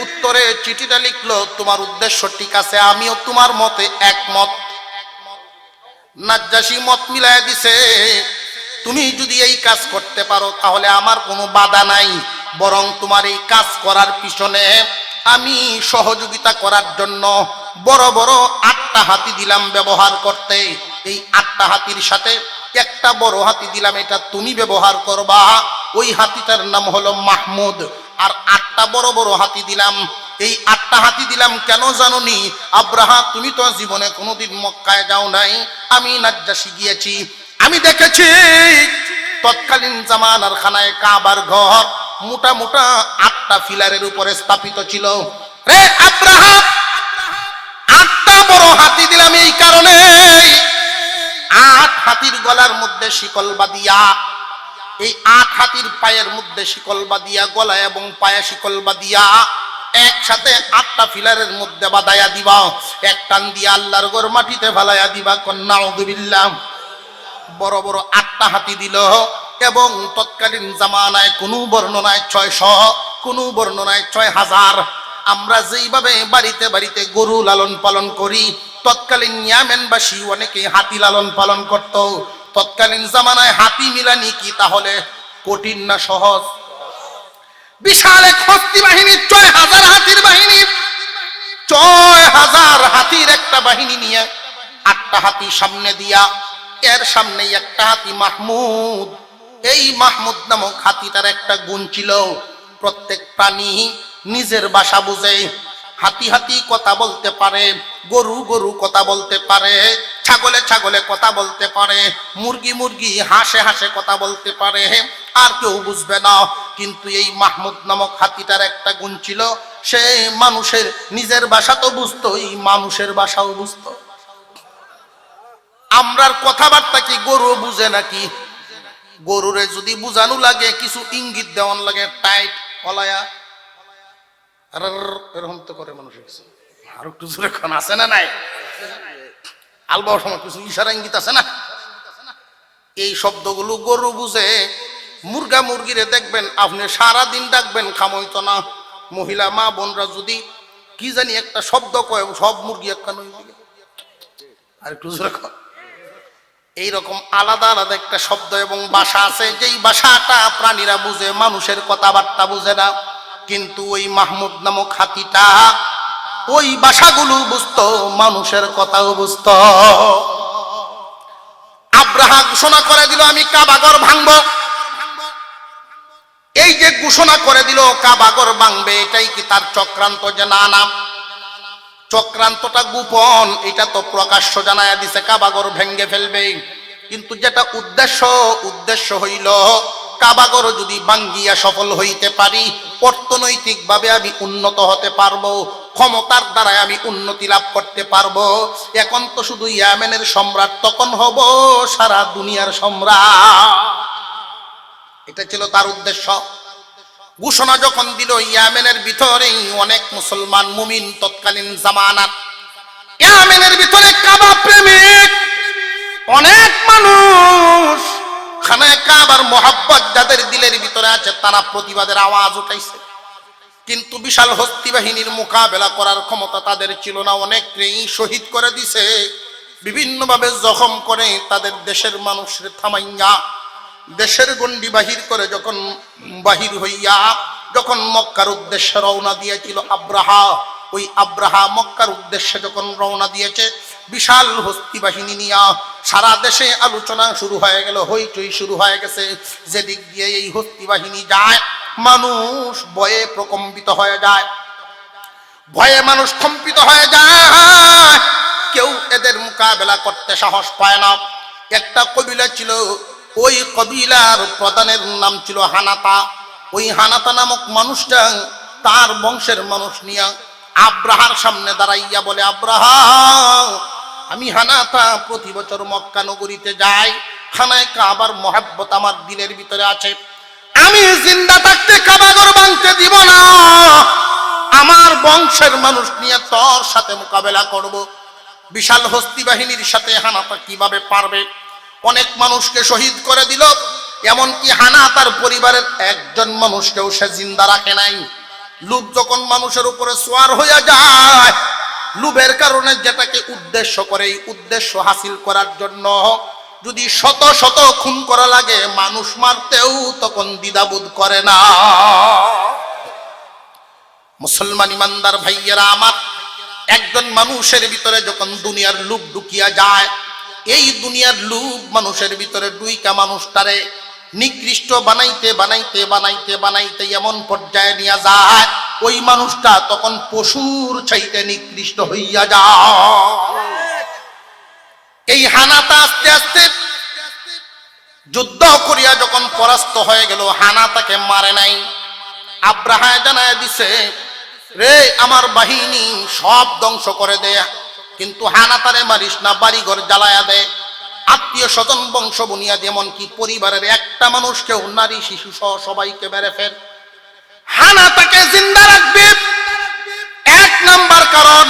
Speaker 1: উত্তরে চিঠিটা লিখলো, তোমার উদ্দেশ্য ঠিক আছে, আমিও তোমার মতে একমত। নাজ্জাশী মত মিলাই দিছে, তুমি যদি এই কাজ করতে পারো তাহলে আমার কোনো বাধা নাই, বরং তোমার এই কাজ করার পিছনে আমি সহযোগিতা করার জন্য বড় বড় 8টা হাতি দিলাম ব্যবহার করতে। এই 8টা হাতির সাথে একটা বড় হাতি দিলাম, এটা তুমি ব্যবহার করবা। ওই হাতিটার নাম হলো মাহমুদ। আর 8টা বড় বড় হাতি দিলাম। এই 8টা হাতি দিলাম কেন জানোনি? আব্রাহা, তুমি তো জীবনে কোনোদিন মক্কায় যাও নাই, আমি নাজ্জাশী গিয়েছি, আমি দেখেছি তৎকালীন জামানার খানায় কাবার ঘর মোটা মোটা 8টা ফিলারের উপরে স্থাপিত ছিল। রে আব্রাহা, 8টা বড় হাতি দিলাম এই কারণে, 8 হাতির গলার মধ্যে শিকল বাঁধিয়া, এই 8 হাতির পায়ের মধ্যে শিকল বাঁধিয়া, গলা এবং পায়ে শিকল বাঁধিয়া একসাথে 8টা ফিলারের মধ্যে বাঁধাইয়া দিবা। এক টান দিয়া আল্লাহর ঘর মাটিতে ফালাইয়া দিবা। কন্যা নাউযুবিল্লাহ। বড় বড় 8টা হাতি দিল। এবং তৎকালীন জামানায় কোনো বর্ণনায় 600, কোনো বর্ণনায় 6000। আমরা যেইভাবে বাড়িতে বাড়িতে গরু লালন পালন করি, তৎকালীন ইয়ামেনবাসী অনেকে হাতি লালন পালন করত। তৎকালীন জামানায় হাতি মিলানি কি তাহলে কঠিন না সহজ? বিশাল এক হস্তি বাহিনী, 6000 হাতির বাহিনী, 6000 হাতির একটা বাহিনী নিয়ে 8টা হাতি সামনে দিয়া, এর সামনে একটা হাতি মাহমুদ। এই মাহমুদ নামক হাতিটার একটা গুণ ছিল, প্রত্যেক প্রাণী নিজের ভাষা বুঝে। হাতি হাতি কথা বলতে পারে, গরু গরু কথা বলতে পারে, ছাগলে ছাগলে কথা বলতে পারে, মুরগি মুরগি হাঁসে হাঁসে কথা বলতে পারে, আর কেউ বুঝবে না। কিন্তু এই মাহমুদ নামক হাতিটার একটা গুণ ছিল, সে মানুষের নিজের ভাষা তো বুঝতো, এই মানুষের ভাষাও বুঝতো। আমরার কথাবার্তা কি গরু বুঝে নাকি? গরুরে যদি বুঝানো লাগে, কিছু ইঙ্গিত দেওয়ান লাগে, টাইট অলায়া এরকম তো করে মানুষ। আর একটু জোরে খান আছে না নাই? আলবাও সময় কিছু ইশারা ইঙ্গিত আছে না? এই শব্দগুলো গরু বুঝে। মুরগা মুরগিরে দেখবেন আপনি সারাদিন ডাকবেন, খামইতো না। মহিলা মা বোনরা যদি কি জানি একটা শব্দ কয়, সব মুরগি একটা নই। আর একটু জোরে খান। এইরকম আলাদা আলাদা একটা শব্দ এবং ভাষা আছে, যেই ভাষাটা প্রাণীরা বুঝে, মানুষের কথাবার্তা বুঝে না। কিন্তু ওই মাহমুদ নামক হাতিটা ওই ভাষাগুলো বুঝতো, মানুষের কথাও বুঝতো। আব্রাহা ঘোষণা করে দিল, আমি কাবাগর ভাঙবো। এই যে ঘোষণা করে দিল কাবাগর ভাঙবে, এটাই কি তার চক্রান্ত? যে না না, চক্রান্তটা গোপন, এটা তো প্রকাশ্য জানায়া দিছে কাবাগর ভেঙ্গে ফেলবে। কিন্তু যেটা উদ্দেশ্য হইল, কাবাগর যদি ভাঙ্গিয়া সফল হইতে পারি, অর্থনৈতিক ভাবে আমি উন্নত হতে পারবো, ক্ষমতার দ্বারাই আমি উন্নতি লাভ করতে পারবো। এখন তো শুধু ইয়ামেনের সম্রাট, তখন হব সারা দুনিয়ার সম্রাট। এটা ছিল তার উদ্দেশ্য। ঘোষণা যখন দিল, ইয়ামেনের ভিতরেই অনেক মুসলমান মুমিন তৎকালীন জামানাত, ইয়ামেনের ভিতরে কাবা প্রেমিক অনেক মানুষ, খানায় কাবার মোহাব্বত যাদের দিলের ভিতরে আছে, তারা প্রতিবাদের আওয়াজ উঠাইছে। কিন্তু বিশাল হস্তি বাহিনীর মোকাবেলা করার ক্ষমতা তাদের ছিল না। অনেককেই শহীদ করে দিছে, বিভিন্নভাবে জখম করে তাদের দেশের মানুষের থামাইয়া, দেশের গন্ডি বাহির করে যখন বাহির হইয়া যখন মক্কার উদ্দেশ্যে রওনা দিয়েছিল আব্রাহা, ওই আব্রাহা মক্কার উদ্দেশ্যে যখন রওনা দিয়েছে, বিশাল হস্তি বাহিনী নিয়ে সারা দেশে আলোচনা শুরু হয়ে গেল, হইচই শুরু হয়ে গেছে। যেদিক দিয়ে এই হস্তি বাহিনী যায় মানুষ ভয়ে প্রকম্পিত হয়ে যায়, ভয়ে মানুষ কম্পিত হয়ে যায়, কেউ এদের মোকাবেলা করতে সাহস পায় না। একটা কবিলা ছিল, ওই কবিলার প্রধানের নাম ছিল হানাতা। ওই হানাতা নামক মানুষটা তার বংশের মানুষ নিয়ে আব্রাহার সামনে দাঁড়াইয়া বলে, আব্রাহা, আমি হানাতা প্রতি বছর মক্কা নগরীতে যাই, খানায় কাবার মহব্বত আমার দিলের ভিতরে আছে, আমি জিন্দা থাকতে কাবাঘর ভাঙতে দিব না, আমার বংশের মানুষ নিয়ে তোর সাথে মোকাবেলা করব। বিশাল হস্তি বাহিনীর সাথে হানাতা কিভাবে পারবে? অনেক মানুষকে শহীদ করে দিল, এমনকি হানাতার পরিবারের একজন মানুষকেও সে জিন্দা রাখে নাই। লোভ যখন মানুষের উপরে সোয়ার হইয়া যায়, লোভের কারণে যেটাকে উদ্দেশ্য করে, এই উদ্দেশ্য হাসিল করার জন্য যদি শত শত খুন করা লাগে, মানুষ মারতেও তখন দ্বিধাবোধ করে না। মুসলমান ইমানদার ভাইয়েরা আমার, একজন মানুষের ভিতরে যখন দুনিয়ার লোভ ঢুকিয়া যায়, এই দুনিয়ার লোভ মানুষের ভিতরে ডুইকা মানুষটারে নিকৃষ্ট বানাইতে বানাইতে বানাইতে বানাইতে এমন পর্যায়ে নিয়ে যায়, ওই মানুষটা তখন পশুর চাইতে নিকৃষ্ট হইয়া যায়। এই হানাতা আস্তে আস্তে যুদ্ধ করিয়া যখন পরাস্ত হয়ে গেল, হানাতাকে মারে নাই। আব্রাহা জানায় দিছে, রে আমার বাহিনী সব ধ্বংস করে দে, কিন্তু হানাতারে মারিস না, বাড়িঘর জ্বালায়া দে, আত্মীয় স্বজন বংশ বুনিয়াদ এমনকি পরিবারের একটা মানুষকেও, নারী শিশু সহ সবাইকে মেরে ফেল। হানাতাকে জিন্দা রাখবে এক নাম্বার কারণ,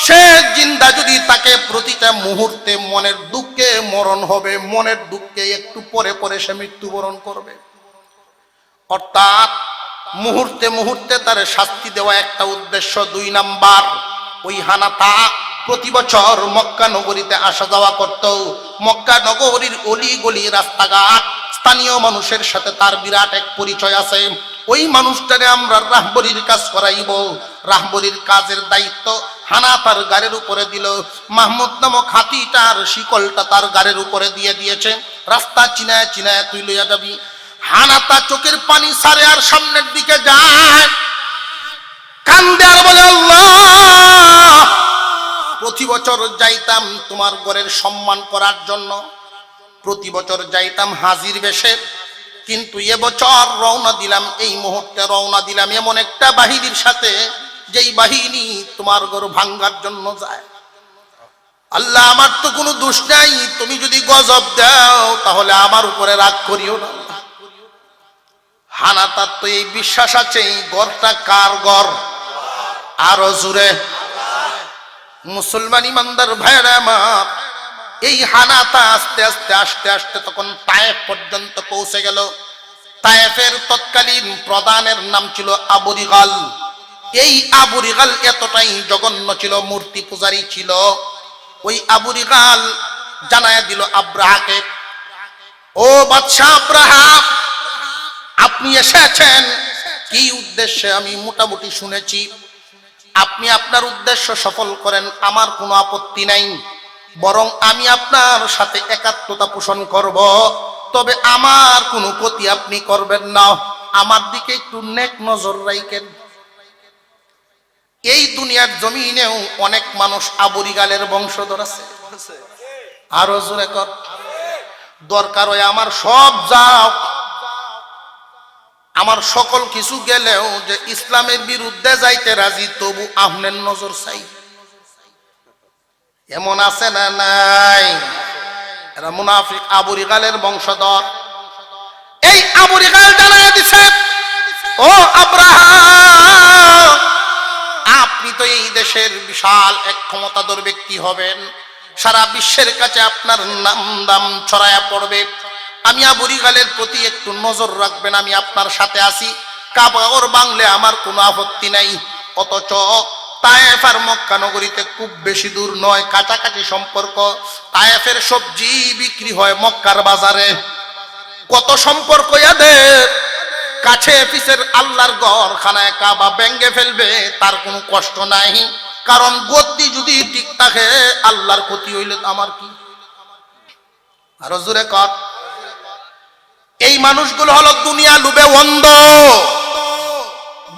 Speaker 1: সে জিন্দা যদি তাকে প্রতিটা মুহূর্তে মনের দুঃখে মরণ হবে, মনের দুঃখে একটু পরে পরে সে মৃত্যুবরণ করবে। অর্থাৎ মুহূর্তে মুহূর্তে তার শাস্তি দেওয়া একটা উদ্দেশ্য। দুই নাম্বার, ওই হানাতা প্রতি বছর মক্কা নগরীতে আসা যাওয়া করত। মক্কা নগরীর অলি গলি রাস্তাঘাট স্থানীয় মানুষের সাথে তার বিরাট এক পরিচয় আছে। ওই মানুষটারে আমরা রাহবরির কাজ করাইব। রাহবরির কাজের দায়িত্ব হানাতার গাড়ির উপরে দিল। মাহমুদ নামক হাতিটার শিকলটা তার গাড়ির উপরে দিয়ে দিয়েছে, রাস্তা চিনায় চিনায় তুই লইয়া যাবি। হানাতা চোখের পানি সারে আর সামনের দিকে যায়, কান্দে আর বলে, আল্লাহ, প্রতি বছর যাইতাম তোমার ঘরের সম্মান করার জন্য, প্রতি বছর যাইতাম হাজির বেশে, কিন্তু এবছর রওনা দিলাম, এই মুহূর্তে রওনা দিলাম এমন একটা বাহিনীর সাথে, যেই বাহিনী তোমার ঘর ভাঙ্গার জন্য যায়। আল্লাহ, আমার তো কোনো দোষ নাই, তুমি যদি গজব দাও তাহলে আমার উপরে রাগ করিও না। হানাতার তো এই বিশ্বাস আছে, এই ঘরটা কার ঘর? আরো জুড়ে মুসলমান ইমানদার ভাইরা আমার, এই হানাতা আস্তে আস্তে আস্তে আস্তে তখন তায়েফ পর্যন্ত পৌঁছে গেল। তায়েফের তৎকালীন প্রধানের নাম ছিল আবু রিগাল। এই আবু রিগাল এতটাই জঘন্য ছিল, মূর্তি পূজারী ছিল। ওই আবু রিগাল জানায়া দিল আব্রাহাকে, ও বাদশাহ আব্রাহা, আপনি এসেছেন কি উদ্দেশ্যে আমি মোটামুটি শুনেছি, আপনি আপনার উদ্দেশ্য সফল করেন, আমার কোনো আপত্তি নাই, বরং আমি আপনার সাথে একাত্মতা পোষণ করব, তবে আমার কোনো ক্ষতি আপনি করবেন না, আমার দিকে একটু নেক নজর রাখেন। এই দুনিয়ার জমিনেও অনেক মানুষ আবু রিগালের বংশধর আছে। আরো জোরে কর, দরকার হয় আমার সব যাও, আমার সকল কিছু গেলেও যে ইসলামের বিরুদ্ধে যাইতে রাজি, তবু আপনার নজর চাই। এমন আছে না নাই? এরা মুনাফিক আবু রিগালের বংশধর। এই আবু রিগাল জানায় দিছে, ও আব্রাহাম, আপনি তো এই দেশের বিশাল এক ক্ষমতাধর ব্যক্তি হবেন, সারা বিশ্বের কাছে আপনার নাম দাম ছড়ায়া পড়বে, আমি আবু রিগালের প্রতি একটু নজর রাখবেন, আমি আপনার সাথে আছি, কাবাগর বাংলে আমার কোনো আপত্তি নাই। অথচ তায়েফ আর মক্কা নগরীতে খুব বেশি দূর নয়, কাছাকাছি সম্পর্ক। তায়েফের সবজি বিক্রি হয় মক্কার বাজারে। কত সম্পর্ক এদের, কাছে পিছের আল্লাহর ঘর খানায় কাবা ভেঙ্গে ফেলবে তার কোনো কষ্ট নাই। কারণ গতি যদি ঠিক থাকে আল্লাহর ক্ষতি হইলে আমার কি? আরো জোরে কর। এই মানুষগুলো হলো দুনিয়া লোভে অন্ধ।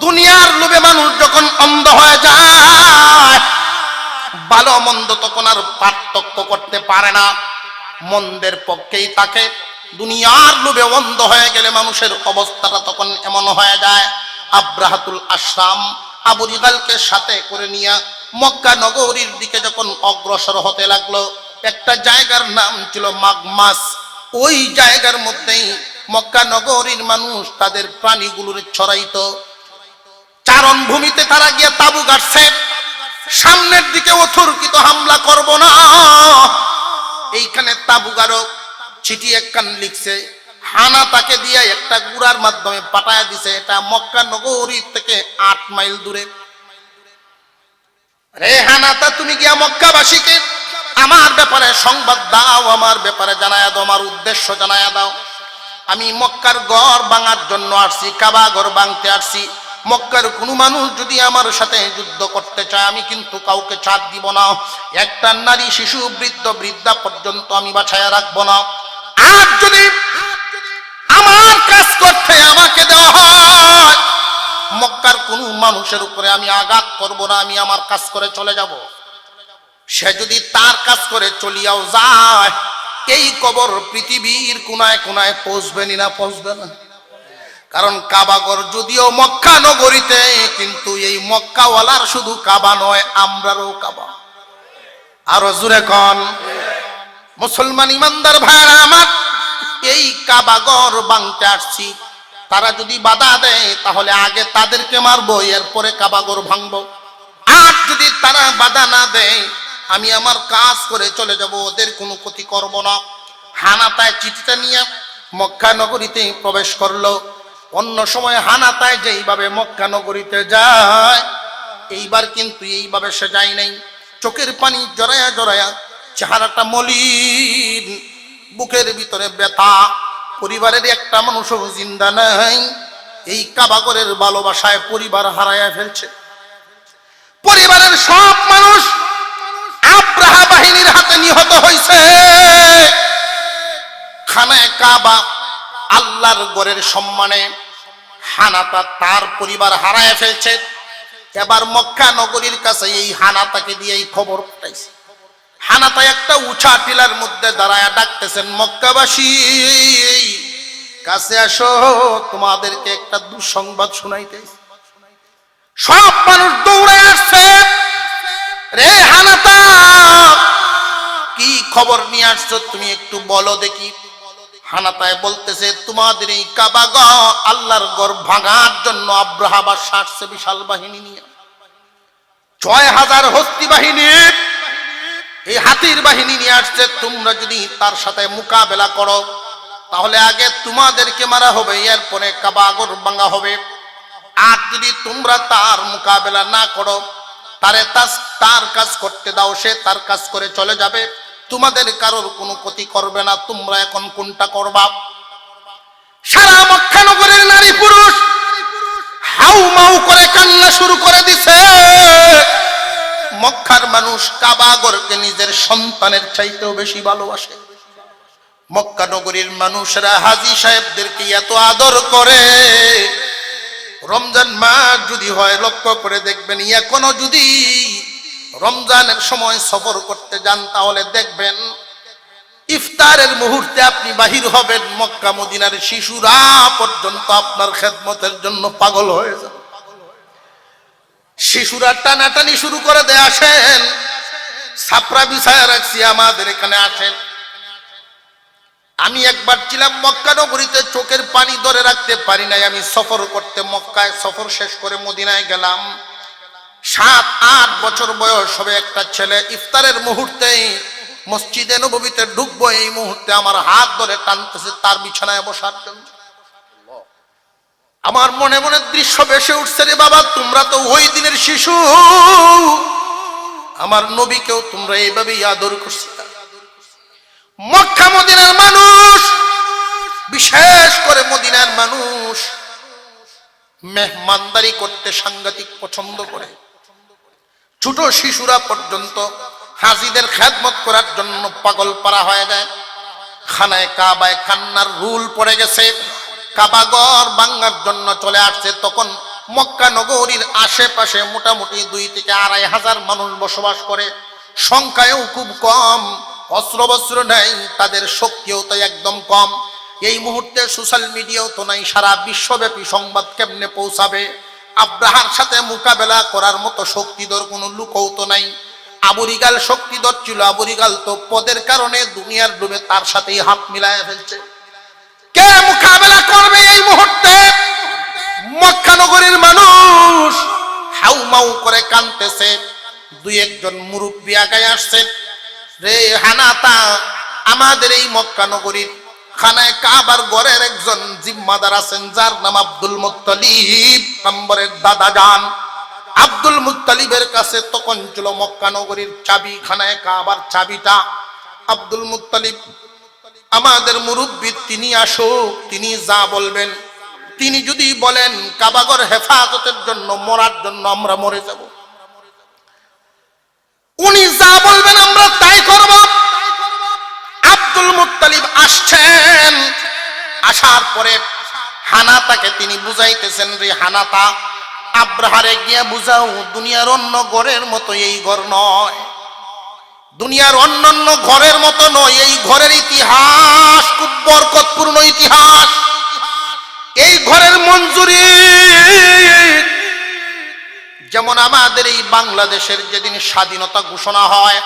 Speaker 1: দুনিয়ার লোভে মানুষ যখন অন্ধ হয়ে যায়, ভালো মন্দ তখন আর পার্থক্য করতে পারে না, মন্দের পক্ষেই থাকে। দুনিয়ার লোভে অন্ধ হয়ে গেলে মানুষের অবস্থাটা তখন এমন হয়ে যায়। আব্রাহাতুল আশরাম আবু রিগালকে সাথে করে নিয়ে মক্কা নগরীর দিকে যখন অগ্রসর হতে লাগলো, একটা জায়গার নাম ছিল মাগমাস। ওই জায়গার মধ্যেই মক্কা নগরীর মানুষ তাদের প্রাণীগুলোর ছড়াইতো। চারণ ভূমিতে তারা গিয়ে তাবু গাড়ছে, সামনের দিকে অতর্কিত হামলা করব না, এইখানে তাবু গাড়ো। চিঠি একখান লিখছে, হানা তাকে দিয়ে একটা গুড়ার মাধ্যমে পাঠায় দিছে। এটা মক্কা নগরী থেকে 8 মাইল দূরে। রে হানাতা, তুমি গিয়া মক্কাবাসীকে আমার ব্যাপারে সংবাদ দাও, আমার ব্যাপারে জানায়া দাও, আমার উদ্দেশ্য জানায়া দাও। আমি মক্কার ঘর ভাঙার জন্য আসছি, কাবা ঘর ভাঙতে আসছি। মক্কার কোনো মানুষ যদি আমার সাথে যুদ্ধ করতে চায়, আমি কিন্তু কাউকে ছাড় দিব না। একটা নারী, শিশু, বৃদ্ধ, বৃদ্ধা পর্যন্ত আমি বাছায়া রাখবো না। আর যদি আমার কাজ করতে আমাকে দেওয়া হয়, মক্কার কোনো মানুষের উপরে আমি আঘাত করব না, আমি আমার কাজ করে চলে যাব। সে যদি তার কাজ করে চলিয়াও যায়, এই কবর পৃথিবীর কোনায় কোনায় পৌঁছবে না, পৌঁছবে না। কারণ কাবাগর যদিও মক্কা নগরীতে, কিন্তু এই মক্কাওয়ালার শুধু কাবা নয়, আমরারও কাবা। আরো জোরে কন। মুসলমান ইমানদার ভাইরা আমার, এই কাবাগর ভাঙতে আসছি। তারা যদি বাধা দেয় তাহলে আগে তাদেরকে মারবো, এরপরে কাবাগর ভাঙবো। আর যদি তারা বাধা না দেয়, আমি আমার কাজ করে চলে যাব, ওদের কোনো ক্ষতি করব না। হানাতায় চিঠিটা নিয়ে মক্কা নগরীতে প্রবেশ করলো। অন্য সময় হানাতায় যেইভাবে মক্কা নগরীতে যায়, এইবার কিন্তু এইভাবে সে যায় নাই। চোখের পানি জড়ায়া জড়ায়া, চেহারাটা মলিন, বুকের ভিতরে ব্যথা। পরিবারের একটা মানুষও জিন্দা নাই। এই কাবাগরের ভালোবাসায় পরিবার হারায়া ফেলছে। পরিবারের সব মানুষ আব্রাহা বাহিনীর হাতে নিহত হয়েছে। খানায় কাবা, আল্লাহর ঘরের সম্মানে হানাতা তার পরিবার হারায় ফেলছে। এবার মক্কা নগরীর কাছে এই হানাতাকে দিয়ে এই খবর পাঠাইছে। হানাতা একটা উঁচা টিলার মধ্যে দাঁড়ায় ডাকতেছেন, মক্কাবাসী কাছে আসো, তোমাদেরকে একটা দুঃসংবাদ শুনাইতেছি। সব মানুষ দৌড়ে আসছে। রে হানাতা, কি খবর নিয়ে আসছো তুমি একটু বলো দেখি। হানাতায় বলতেছে, তোমাদের এই কাবাগর, আল্লাহর ঘর ভাঙার জন্য আব্রাহা বাদশা আসছে বিশাল বাহিনী নিয়ে। 6000 হস্তি বাহিনীর এই হাতির বাহিনী নিয়ে আসছে। তোমরা যদি তার সাথে মোকাবেলা করো, তাহলে আগে তোমাদেরকে মারা হবে, এরপরে কাবাগর ভাঙা হবে। আর যদি তোমরা তার মোকাবেলা না করো, তার কাজ করতে দাও, সে তার কাজ করে চলে যাবে, তোমাদের কারোর কোনো ক্ষতি করবে না। তোমরা এখন কোনটা করবা? সারা মক্কা নগরের নারী পুরুষ হাউ মাউ করে কান্না শুরু করে দিছে। মক্কার মানুষ কাবাগরকে নিজের সন্তানের চাইতেও বেশি ভালোবাসে। মক্কা নগরীর মানুষরা হাজী সাহেবদেরকে এত আদর করে। রমজান মাস যদি হয়, লক্ষ্য করে দেখবেন, এখনো যদি রমজানের সময় সফর করতে যান, তাহলে দেখবেন ইফতারের মুহূর্তে আপনি বাহির হবেন, মক্কা মদিনার শিশুরা পর্যন্ত আপনার খেদমতের জন্য পাগল হয়ে যাবে। শিশুরা টানাটানি শুরু করে দেয়, আসেন, ছাপরা বিছায়া রাখছি, আমাদের এখানে আসেন। আমি একবার ছিলাম মক্কা নগরীতে, চোখের পানি ধরে রাখতে পারি নাই। আমি সফর করতে মক্কায় সফর শেষ করে মদিনায় গেলাম। 7-8 বছর বয়স হবে একটা ছেলে, ইফতারের মুহূর্তে মসজিদে নববীতে ঢুকবো, এই মুহূর্তে আমার হাত ধরে টানতেছে তার বিছানায় বসার জন্য। আমার মনে মনে দৃশ্য ভেসে উঠছে, রে বাবা, তোমরা তো ওই দিনের শিশু, আমার নবীকেও তোমরা এইভাবেই আদর করছি। মক্কা মদিনার মানুষ, বিশেষ করে মদিনার মানুষ মেহমানদারি করতে সাংঘাতিক পছন্দ করে। ছোট শিশুরা পর্যন্ত হাজীদের খেদমত করার জন্য পাগল পারা হয়ে যায়। খানায় কাবায় কান্নার রুল পড়ে গেছে, কাবাঘর ভাঙার জন্য চলে আসছে। তখন মক্কা নগরীর আশেপাশে মোটামুটি 2 থেকে 2.5 হাজার মানুষ বসবাস করে, সংখ্যায়ও খুব কম, অস্ত্র বস্ত্র নেই, তাদের শক্তিও তো একদম কম। এই মুহূর্তে সোশ্যাল মিডিয়াও তো নাই, সারা বিশ্বব্যাপী সংবাদ কেমনে পৌঁছাবে? আব্রাহার সাথে মোকাবেলা করার মতো শক্তিধর কোনো লোকও তো নাই। আবু রিগাল শক্তিধর ছিল, আবু রিগাল তো পদের কারণে দুনিয়ার ডুবে তার সাথেই হাত মিলায় ফেলছে। কে মোকাবেলা করবে এই মুহূর্তে? মক্কা নগরীর মানুষ হাউমাউ করে কাঁদতেছে। 2-1 জন মুরব্বী আগায় আসছে, রে হানাতা, আমাদের এই মক্কা নগরীর খানায় কাবার ঘরের একজন জিম্মাদার আছেন, যার নাম আব্দুল মুত্তালিব, নম্বরের দাদা যান। আব্দুল মুত্তালিবের কাছে তখন ছিল মক্কা নগরীর চাবি, খানায় কাবার চাবিটা। আব্দুল মুত্তালিব আমাদের মুরব্বী, তিনি আসুক, তিনি যা বলবেন, তিনি যদি বলেন কাবাঘর হেফাজতের জন্য, মরার জন্য আমরা মরে যাব, উনি যা বলবেন আমরা তাই করব। আব্দুল মুত্তালিব আসছেন, আসার পরে হানাতাকে তিনি বুঝাইতেছেন, রে হানাতা, আব্রাহারে গিয়া বুঝাও, দুনিয়ার অন্য ঘরের মতো এই ঘর নয়, দুনিয়ার অন্যান্য ঘরের মতো নয়, এই ঘরের ইতিহাস খুব বরকতপূর্ণ ইতিহাস। এই ঘরের মঞ্জুরি যেমন আমাদের এই বাংলাদেশের যেদিন স্বাধীনতা ঘোষণা হয়,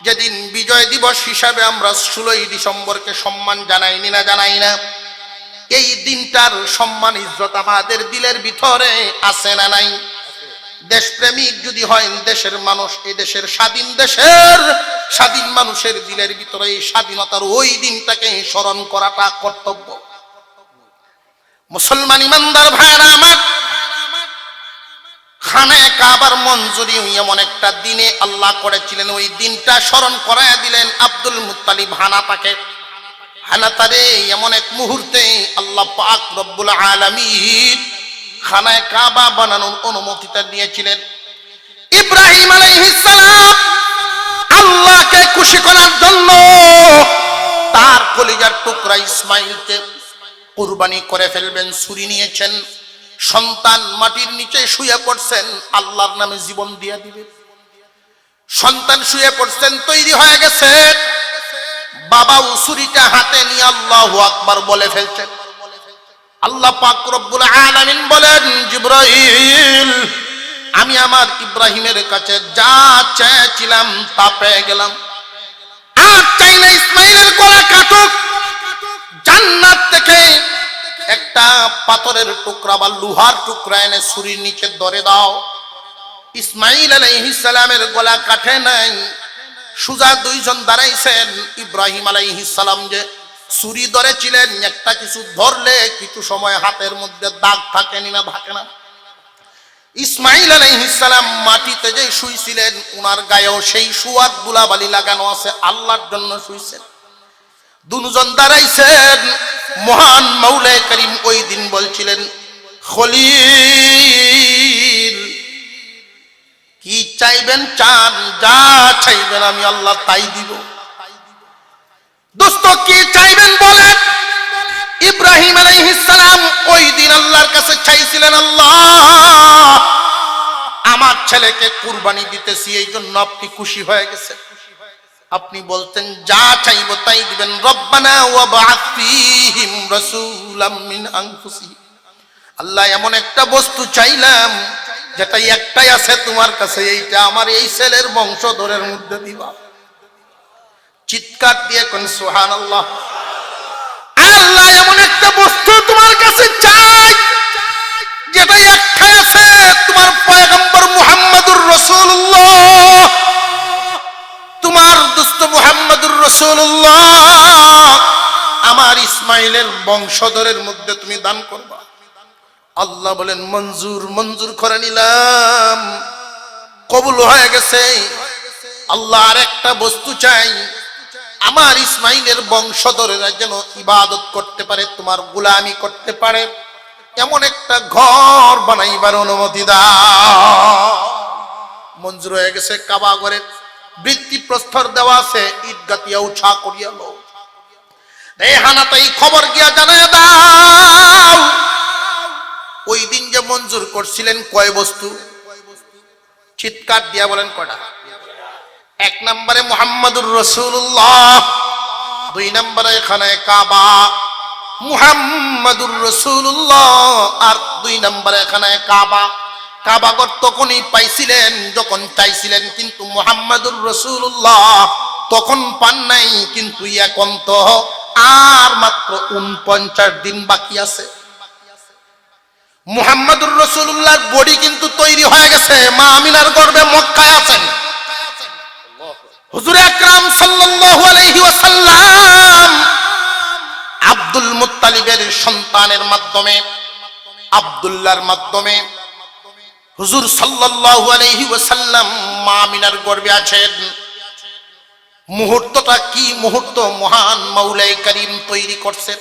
Speaker 1: যেদিন বিজয় দিবস হিসাবে আমরা 16ই ডিসেম্বরকে সম্মান জানাইনি না, জানাই না, এই দিনটার সম্মান ইজ্জত আমাদের দিলের ভিতরে আছে না নাই? দেশপ্রেমিক যদি হয় দেশের মানুষ, এই দেশের স্বাধীন মানুষের দিলের ভিতরে এই স্বাধীনতার ওই দিনটাকে স্মরণ করাটা কর্তব্য। মুসলমান ইমানদার ভাইরা আমার, খানায় কাবার মঞ্জুরি এমন একটা দিনে আল্লাহ করেছিলেন, ওই দিনটা স্মরণ করায় দিলেন আব্দুল মুত্তালিব হানাতাকে। হানাতারে এমন এক মুহূর্তে আল্লাহ পাক রব্বুল আলামিন খানায় কাবা বানানোর অনুমতিটা দিয়েছিলেন। ইব্রাহিম আলাইহিস সালাম আল্লাহকে খুশি করার জন্য তার কলিজার টুকরা ইসমাইলকে কুরবানি করে ফেলবেন, ছুরি নিয়েছেন। সন্তান মাটির নিচে শুয়ে পড়ছেন, আল্লাহর নামে জীবন দিয়ে দিবে। সন্তান শুয়ে পড়ছেন, তৈরি হয়ে গেছে, বাবা ছুরিটা হাতে নিয়ে আল্লাহু আকবার বলে ফেলছেন। আল্লাহ পাক রব্বুল আলামিন বলেন, জিবরাইল, আমি আমার ইব্রাহিমের কাছে যা চেয়েছিলাম তা পেয়ে গেলাম। আর চাই না ইসমাইলের গলা কাটুক, জান্নাত থেকে একটা পাথরের টুকরা বা লোহার টুকরা এনে ছুরির নিচে ধরে দাও। ইসমাইল আলাইহিস সালামের গলা কাটে নাই, সুজা 2 জন দাঁড়াইছেন। ইব্রাহিম আলাইহিস সালাম যে ছুরি ধরেছিলেন, একটা কিছু ধরলে কিছু সময় হাতের মধ্যে দাগ থাকেনি না, থাকে না। ইসমাইল আলাইহিস সালাম মাটিতে যে শুইছিলেন, উনার গায়েও সেই সুয়াদ ধুলাবালি লাগানো আছে, আল্লাহর জন্য শুইছেন। 2 জন দাঁড়াইছেন। মহান মাওলায়ে করিম ওই দিন বলছিলেন, খলিল, কি চাইবেন চান, যা চাইবেন আমি আল্লাহ তাই দিব। দোস্ত কি চাইবেন বলেন? ইব্রাহিম আলাইহিস সালাম ওই দিন আল্লাহর কাছে চাইছিলেন, আল্লাহ আমার ছেলেকে কুরবানি দিতেছি, এই জন্য আপনি খুশি হয়ে গেছেন। আপনি বলতেন যা চাইবো তাই দিবেন। রব্বানা ওয়াবআথ ফীহিম রাসূলাম মিন আনফুসিহিম, আল্লাহ এমন একটা বস্তু চাইলাম যেটা একটাই আছে তোমার কাছে, এইটা আমার এই ছেলের বংশধরের মধ্যে দিবা। চিৎকার দিয়ে কোন সুবহানাল্লাহ। আল্লাহ এমন একটা বস্তু তোমার কাছে চাই যেটা একটাই আছে, তোমার পয়গম্বর মুহাম্মদুর রাসূলুল্লাহ, তোমার দোস্ত মুহাম্মদুর রাসূলুল্লাহ, আমার ইসমাইলের বংশধরের মধ্যে তুমি দান করবা। আল্লাহ বলেন মঞ্জুর করে নিলাম, কবুল হয়ে গেছে। আল্লাহ আর একটা বস্তু চাই, আমার ইসমাইলের বংশধরেরা যেন ইবাদত করতে পারে, তোমার গোলামি করতে পারে, এমন একটা ঘর বানাইবার অনুমতি দাও। মঞ্জুর হয়ে গেছে। কাবা ঘরের বৃত্তি প্রস্তর দেওয়া আছে, ইট গাতিয়া উঠা করিয়ালো। এই হানাতাই খবর গিয়া জানায় দাও, ওই দিন যে মঞ্জুর করছিলেন কয় বস্তু? চিৎকার দিয়া বলেন কয়টা? এক নম্বরে মুহাম্মাদুর রাসূলুল্লাহ, দুই নম্বরে খানে কাবা মুহাম্মাদুর রাসূলুল্লাহ, আর দুই নম্বরে খানে কাবা। কাবাগর তখনই পাইছিলেন যখন চাইছিলেন, কিন্তু মুহাম্মাদুর রাসূলুল্লাহ তখন পান নাই। কিন্তু এখন তো আর মাত্র ৪৯ দিন বাকি আছে। মুহাম্মাদুর রাসূলুল্লাহর বডি কিন্তু তৈরি হয়ে গেছে, মা আমিনার গর্ভে মক্কায় আছেন। হুজুর আকরাম সাল্লাল্লাহু আলাইহি ওয়াসাল্লাম আব্দুল মুত্তালিবের সন্তানের মাধ্যমে, আব্দুল্লাহর মাধ্যমে হুজুর সাল্লাল্লাহু আলাইহি ওয়াসাল্লাম মা আমিনার গর্ভে আছেন। মুহূর্তটা কি মুহূর্ত মহান মাওলাই করিম তৈরি করছেন।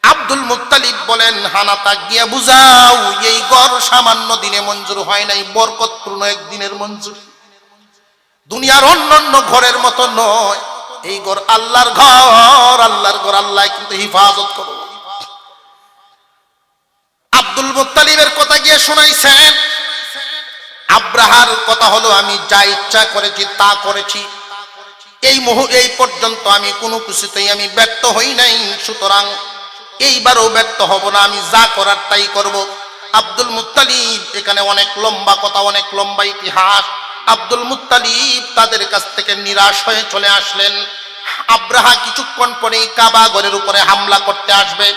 Speaker 1: আব্দুল মুত্তালিব বলেন, হানাতা গিয়া বুঝাও, এই ঘর সামান্য দিনে মঞ্জুর হয় নাই, বরকতপূর্ণ একদিনের মঞ্জুর। দুনিয়ার অন্যান্য ঘরের মতো নয়, এই ঘর আল্লাহর ঘর, আল্লাহর ঘর আল্লাহ কিন্তু হিফাজত করো। আব্দুল মুত্তালিবের কথা গিয়ে শোনাইছেন। আব্রাহার কথা হলো, আমি যা ইচ্ছা করেছি তা করেছি, এই পর্যন্ত আমি কোনো কিছুতেই আমি ব্যর্থ হই নাই, সুতরাং এইবারও ব্যর্থ হব না, আমি যা করার তাই করব। আব্দুল মুত্তালিব এখানে অনেক লম্বা কথা, অনেক লম্বা ইতিহাস। আব্দুল মুত্তালিব তাদের কাছ থেকে নিরাশ হয়ে চলে আসলেন। আব্রাহা কিছুক্ষণ পরেই কাবা ঘরের উপরে হামলা করতে আসবে।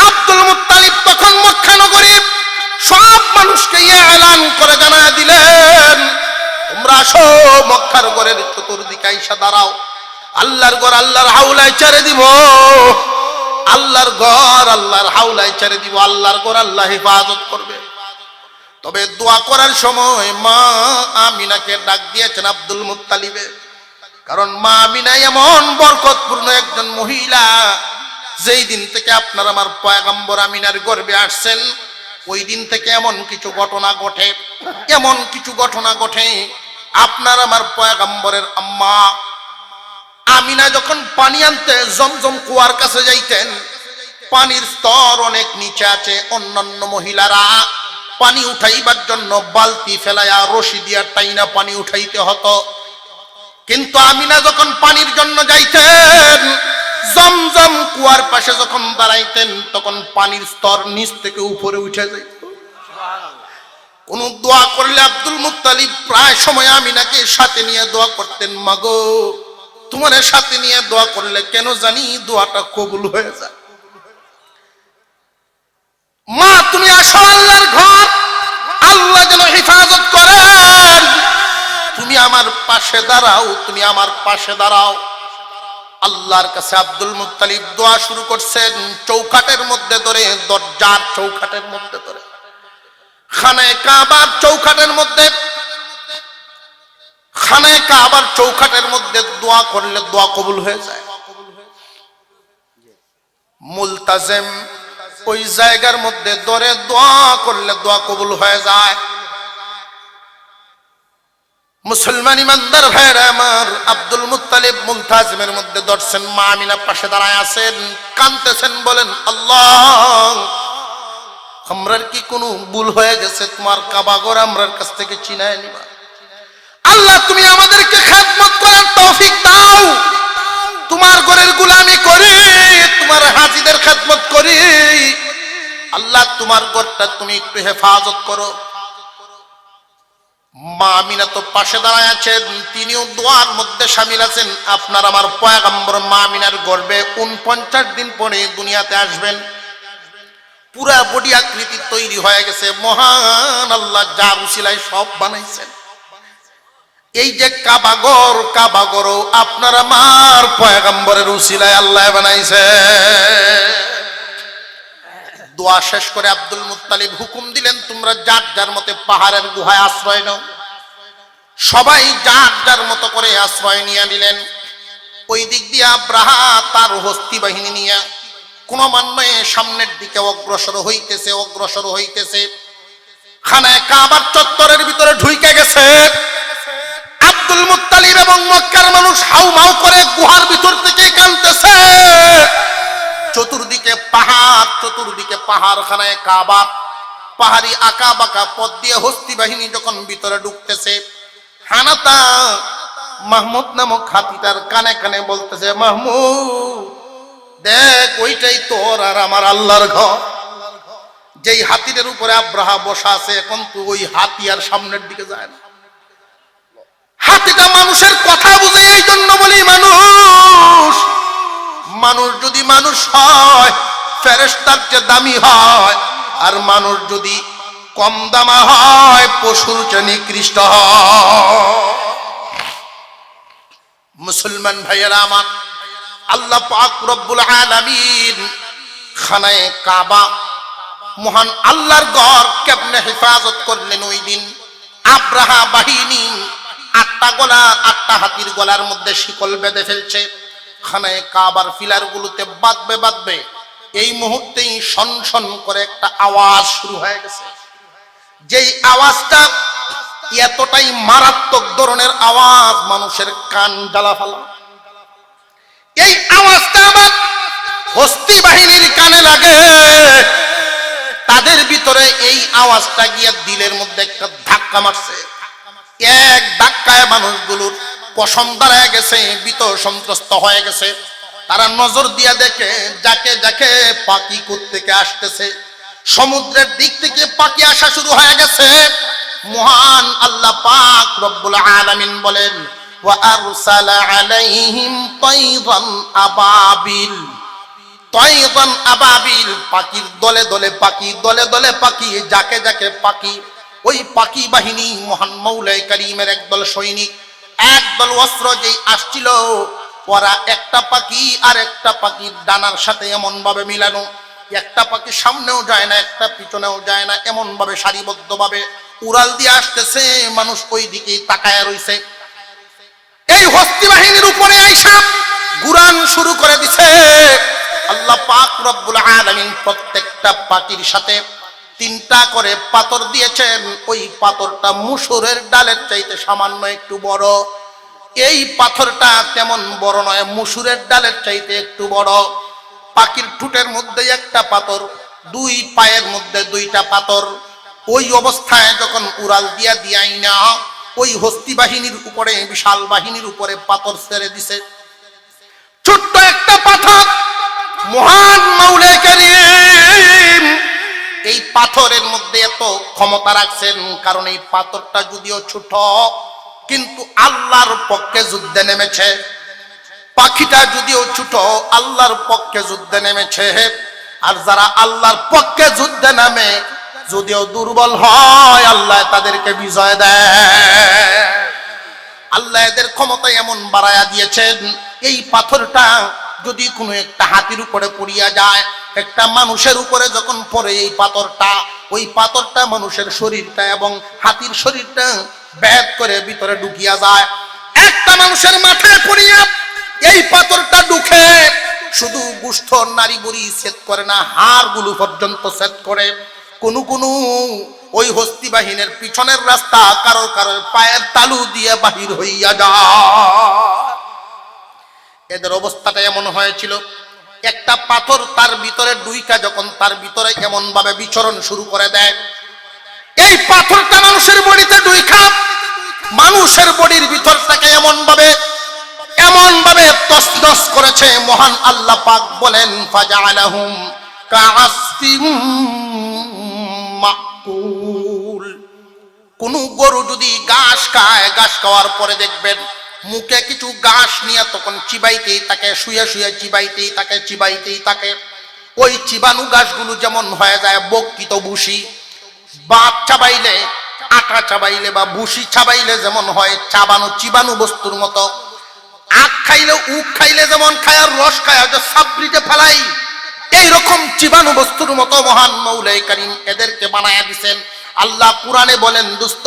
Speaker 1: আব্দুল মুত্তালিব তখন মক্কা নগরী সব মানুষকে এলান করে জানায় দিলেন, তোমরা আসো, মক্কার ঘরের চতুর্দিকে আইসা দাঁড়াও, আল্লাহর ঘর আল্লাহর হাওলায় ছেড়ে দিব, আল্লাহর ঘর আল্লাহর হাওলায় ছেড়ে দিব, আল্লাহর ঘর আল্লাহ হেফাজত করবে। তবে দোয়া করার সময় মা আমিনাকে ডাক দিয়েছেন আব্দুল মুত্তালিবে, কারণ মা আমিনা এমন বরকতপূর্ণ একজন মহিলা, যেই দিন থেকে আপনার আমার পয়গম্বর আমিনার গর্ভে আসছেন, ওই দিন থেকে এমন কিছু ঘটনা ঘটে, এমন কিছু ঘটনা ঘটে। আপনার আমার পয়গম্বরের আম্মা আমিনা যখন পানি আনতে জমজম কুয়ার কাছে যাইতেন, পানির স্তর অনেক নিচে আছে, অন্যান্য মহিলারা পানি উঠাইবার জন্য বালতি ফেলায়া রশি দিয়া টাইনা পানি উঠাইতে হতো, কিন্তু আমিনা যখন পানির জন্য যাইতেন, জমজম কুয়ার পাশে যখন দাঁড়াইতেন, তখন পানির স্তর নিচ থেকে উপরে উঠে যাইত। কোন দোয়া করলে আব্দুল মুত্তালিব প্রায় সময় আমিনাকে সাথে নিয়ে দোয়া করতেন, মাগো তোমার সাথে নিয়ে দোয়া করলে কেন জানি দোয়াটা কবুল হয়ে যায়। মা তুমি আসো, আল্লাহর ঘর আল্লাহ যেন হেফাজত করেন, তুমি আমার পাশে দাঁড়াও, তুমি আমার পাশে দাঁড়াও। আল্লাহর কাছে আব্দুল মুত্তালিব দোয়া শুরু করছেন, চৌকাটের মধ্যে ধরে, দরজার চৌকাটের মধ্যে ধরে, খানায়ে কাবার চৌকাটের মধ্যে, খানায়ে কাবার চৌকাটের মধ্যে দোয়া করলে দোয়া কবুল হয়ে যায়। মুলতাজিম ওই জায়গার মধ্যে ধরে দোয়া করলে দোয়া কবুল হয়ে যায়। মুসলমান ইমানদার ভাইরা আমার, আব্দুল মুত্তালিব মুলতাজিমের মধ্যে ধরছেন, মা আমিনা পাশে দাঁড়ায় আছেন, কাঁদতেছেন, বলেন, আল্লাহ আমরার কি কোনো ভুল হয়ে গেছে, তোমার কাবা ঘর আমরার কাছ থেকে চিনায় নিবা, আল্লাহ তুমি আমাদেরকে খেদমত করার তৌফিক দাও, তোমার ঘরের গোলামি করি, তোমার হাজিদের খেদমত করি, আল্লাহ তোমার ঘরটা তুমি একটু হেফাজত করো। মা আমিনা তো পাশে দাঁড়ায় আছেন, তিনিও দোয়ার মধ্যে শামিল আছেন। আপনার আমার পয়গম্বর মা আমিনার গর্ভে ৪৯ দিন পরে দুনিয়াতে আসবেন, পুরা বডি আকৃতি তৈরি হয়ে গেছে, মহান আল্লাহ যার উসিলায় সব বানাইছেন। এই যে কাবাগর, কাবাগরও আপনার আমার পয়গম্বরের উসিলায় আল্লাহ বানাইছে। দোয়া শেষ করে আব্দুল মুত্তালিব হুকুম দিলেন, তোমরা যার যার মতে পাহাড়ের গুহায় আশ্রয় নাও। সবাই যার যার মতো করে আশ্রয় নিয়ে নিলেন। ওই দিক দিয়ে আব্রাহা তার হস্তি বাহিনী নিয়ে ক্রমান্বয়ে সামনের দিকে অগ্রসর হইতেছে, অগ্রসর হইতেছে। খানায় কাবার চত্বরের ভিতরে ঢুকে গেছে। আব্দুল মুত্তালিব এবং মক্কার মানুষ হাউমাউ করে গুহার ভিতর থেকে কাঁদতেছে। চতুর্দিকে পাহাড় খানায় কাবা, পাহাড়ি আঁকা বাঁকা পথ দিয়ে হস্তি বাহিনী যখন ভিতরে ঢুকতেছে, হানাতা মাহমুদ নামক হাতিটার কানে কানে বলতেছে, মাহমুদ দেখ, ওইটাই তোর আর আমার আল্লাহর ঘর। যেই হাতিদের উপরে আব্রাহা বসা আছে, এখন তো ওই হাতি আর সামনের দিকে যায় না। হাতিটা মানুষের কথা বুঝে, এই জন্য বলি মানুষ যদি মানুষ হয় ফেরেশতার চেয়ে দামি হয়, আর মানুষ যদি কম দামা হয় পশুর চেয়ে নিকৃষ্ট হয়। মুসলমান ভাইয়েরা আমার, আল্লাহ পাক রব্বুল আলামিন খানায়ে কাবা, মহান আল্লাহর ঘর কেমনে হেফাজত করলেন ওই দিন। আব্রাহা বাহিনী 8টা গলা, 8টা হাতির গলার মধ্যে শিকল বেঁধে ফেলছে। খানায়ে কাবার ফিলার গুলোতে বাঁধবে। এই মুহূর্তেই সনসন করে একটা আওয়াজ শুরু হয়ে গেছে। যেই আওয়াজটা এতটাই মারাত্মক ধরনের আওয়াজ, মানুষের কান জ্বালা ফেলা। এই আওয়াজটা আবার হস্তি বাহিনীর কানে লাগে। তাদের ভিতরে এই আওয়াজটা গিয়ে দিলের মধ্যে একটা ধাক্কা মারছে। এক ধাক্কায় মানুষগুলোর পশম দাঁড়ায় গেছে, ভীত সন্ত্রস্ত হয়ে গেছে। তারা নজর দিয়া দেখে যাকে পাখি কোত্থেকে আসতেছে। সমুদ্রের দিক থেকে পাখি আসা শুরু হয়ে গেছে। মহান আল্লাহ পাক রব্বুল আলামিন বলেন, ওয়া আরসালা আলাইহিম তায়রান আবাবিল। তায়রান আবাবিল, পাখির দলে দলে পাখি, দলে পাখি, যাকে পাখি। ওই পাখি বাহিনী মহান মৌলাই কারীমের একদল সৈনিক, একদল অস্ত্র যেই আসছিল, ওরা একটা পাখি আর একটা পাখির ডানার সাথে এমন ভাবে মিলানো, একটা পাখি সামনেও যায় না, একটা পিছনেও যায় না, এমন ভাবে সারিবদ্ধ ভাবে উড়াল দিয়ে আসতেছে। মানুষ ওই দিকেই তাকায় রইছে। এই হস্তি বাহিনীর উপরে আইসা গুরান শুরু করে দিছে। আল্লাহ পাক রব্বুল আলামিন প্রত্যেকটা পাখির সাথে 3টা করে পাথর দিয়েছেন। ওই পাথরটা মুসুরের ডালের চাইতে সামান্য একটু বড়। এই পাথরটা তেমন বড় নয়, মুসুরের ডালের চাইতে একটু বড়। পাখির ঠুটের মধ্যে একটা পাথর, 2 পায়ের মধ্যে 2টা পাথর। ওই অবস্থায় যখন উড়াল দিয়াই না ওই হস্তি বাহিনীর উপরে, বিশাল বাহিনীর উপরে পাথর ছেড়ে দিছে। ছোট্ট একটা পাথর, মহান মাওলাই কারীম এই পাথরের মধ্যে এত ক্ষমতা রাখছেন, কারণ এই পাথরটা যদিও ছোট কিন্তু আল্লাহর পক্ষে যুদ্ধে নেমেছে। পাখিটা যদিও ছোট, আল্লাহর পক্ষে যুদ্ধে নেমেছে। আর যারা আল্লাহর পক্ষে যুদ্ধে নামে যদিও দুর্বল হয়, আল্লাহ তাদেরকে বিজয় দেয়। আল্লাহ এদের ক্ষমতা এমন বাড়ায়া দিয়েছেন। এই পাথরটা যদি কোনো একটা হাতির উপরে পড়িয়া যায়, একটা মানুষের উপরে যখন পড়ে এই পাথরটা, ওই পাথরটা মানুষের শরীরটা এবং হাতির শরীরটা ভেদ করে ভিতরে ঢুকিয়া যায়। একটা মানুষের মাথায় পড়িয়া এই পাথরটা ঢুকে শুধু গুষ্ঠ নারী বুড়ি ছেদ করে না, হাড়গুলো পর্যন্ত ছেদ করে। কোন ওই হস্তি বাহিনীর পিছনের রাস্তা কারো পায়ের তালু দিয়ে বাহির হইয়া যায়। এদের অবস্থাটা এমন হয়েছিল, একটা পাথর তার ভিতরে ঢুইকা যখন তার ভিতরে এমন ভাবে বিচরণ শুরু করে দেয়, এই পাথরটা মানুষের বডিতে ঢুইকা মানুষের বডির ভিতরটাকে এমন ভাবে তছনছ করেছে। মহান আল্লাহ পাক বলেন, ফাজআলাহুম কাআসফিম মাকুল। কোন গরু যদি ঘাস খায়, ঘাস খাওয়ার পরে দেখবেন মুখে কিছু ঘাস নিয়ে তখন চিবাইতেই থাকে, শুয়ে চিবাইতেই থাকে। ওই চিবানু ঘাসগুলো যেমন হয়ে যায় বক্ষিত ভুসি। বাপ চাবাইলে, আটা চাবাইলে বা ভুসি চাবাইলে যেমন হয় চিবানু বস্তুর মতো, আখ খাইলে উখ খাইলে যেমন খায় আর রস খায় যে সাবরিতে ফেলাই, এইরকম চিবানু বস্তুর মতো মহান মৌলাই কারীম এদেরকে বানায়া দিছেন। আল্লাহ কুরআনে বলেন, দোস্ত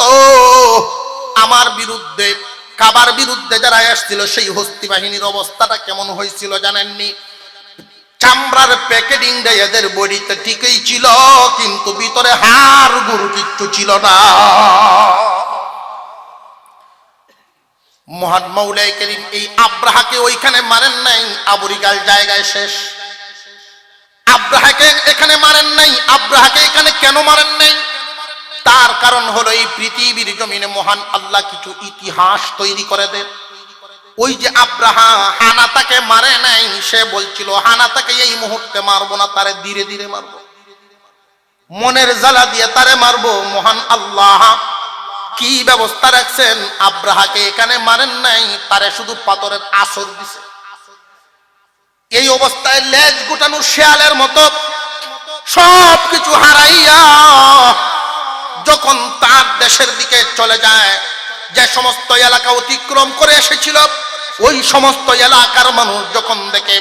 Speaker 1: আমার বিরুদ্ধে, কাবার বিরুদ্ধে যারা আসছিল সেই হস্তি বাহিনীর অবস্থাটা কেমন হয়েছিল জানেননি? চামড়ার প্যাকেটিং দেয় এদের বডিতে ঠিকই ছিল, কিন্তু ভিতরে হাড় গুড় কিচ্ছু ছিল না। মহান মাওলাই করিম এই আব্রাহাকে ওইখানে মারেন নাই, আবুরিগাল জায়গায় শেষ। আব্রাহাকে এখানে মারেন নাই। আব্রাহাকে এখানে কেন মারেন নাই? তার কারণ হলো এই পৃথিবীর জমিনে মহান আল্লাহ কিছু ইতিহাস তৈরি করে দেন। ওই যে আব্রাহা হানাতাকে মারে নাই, সে বলছিল হানাতাকে এই মুহূর্তে মারবো না, তারে ধীরে ধীরে মারবো, মনের জ্বালা দিয়ে তারে মারবো। মহান আল্লাহ কি ব্যবস্থা রাখছেন, আব্রাহাকে এখানে মারেন নাই, তারে শুধু পাথরের আসর দিছে। এই অবস্থায় লেজ গুটানো শেয়ালের মতো সবকিছু হারাইয়া যখন তার দেশের দিকে চলে যায়, যে সমস্ত এলাকা অতিক্রম করে এসেছিল ওই সমস্ত এলাকার মানুষ যখন দেখে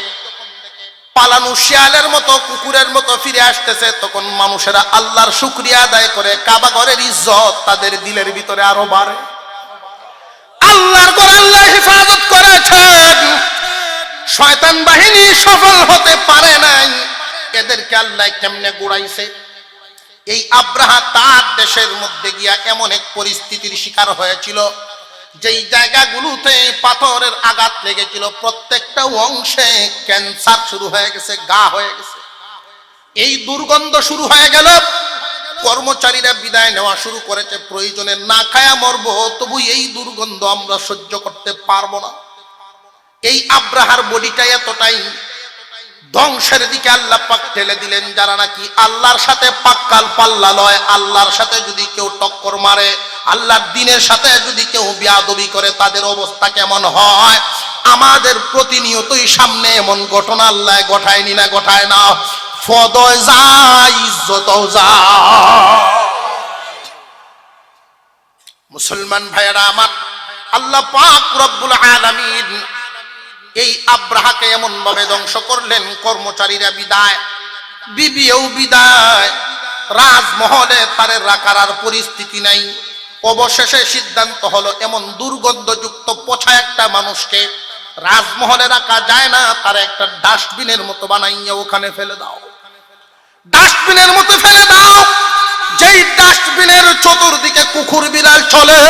Speaker 1: পালানো শিয়ালের মতো কুকুরের মতো ফিরে আসতেছে, তখন মানুষেরা আল্লাহর শুকরিয়া আদায় করে। কাবা ঘরের ইজ্জত তাদের দিলের ভিতরে আরো বাড়ে। আল্লাহর ঘর আল্লাহ হেফাজত করেছেন, শয়তান বাহিনী সফল হতে পারে নাই। এদেরকে আল্লাহ কেমনে গুড়াইছে। এই আব্রাহা তার দেশের মধ্যে গিয়া এমন এক পরিস্থিতির শিকার হয়েছিল, যেই জায়গাগুলোতে পাথরের আঘাত লেগেছিল প্রত্যেকটা অংশে ক্যান্সার শুরু হয়ে গেছে, গা হয়ে গেছে, এই দুর্গন্ধ শুরু হয়ে গেল। কর্মচারীরা বিদায় নেওয়া শুরু করেছে, প্রয়োজনে না খায়া মরবো, তবু এই দুর্গন্ধ আমরা সহ্য করতে পারবো না। এই আব্রাহার বডিটা এতটাই ধ্বংসের দিকে আল্লাহ পাক ঠেলে দিলেন, যারা নাকি আল্লাহর সাথে পাক্কাল পাল্লা লয়, আল্লাহর সাথে যদি কেউ টক্কর মারে, আল্লাহর দ্বীনের সাথে যদি কেউ বেয়াদবি করে, তাদের অবস্থা কেমন হয়। আমাদের প্রতিনিয়তই সামনে এমন ঘটনা আল্লাহ ঘটায়নি না, ঘটায় না। ফদয় যায়, ইজ্জতও যায়। মুসলমান ভাইয়েরা আমার, আল্লাহ পাক রব্বুল আলামিন এই আব্রাহাকে এমন ভাবে ধ্বংস করলেন, কর্মচারীরা বিদায়, বিবিও বিদায়, রাজমহলে তারে রাখার আর পরিস্থিতি নাই। অবশেষে সিদ্ধান্ত হলো এমন দুর্গন্ধযুক্ত পচা একটা মানুষকে রাজমহলে রাখা যায় না, তারা একটা ডাস্টবিনের মতো বানাইয়া ওখানে ফেলে দাও, ডাস্টবিনের মতো ফেলে দাও। যেই ডাস্টবিনের চতুর্দিকে কুকুর বিড়াল চলে,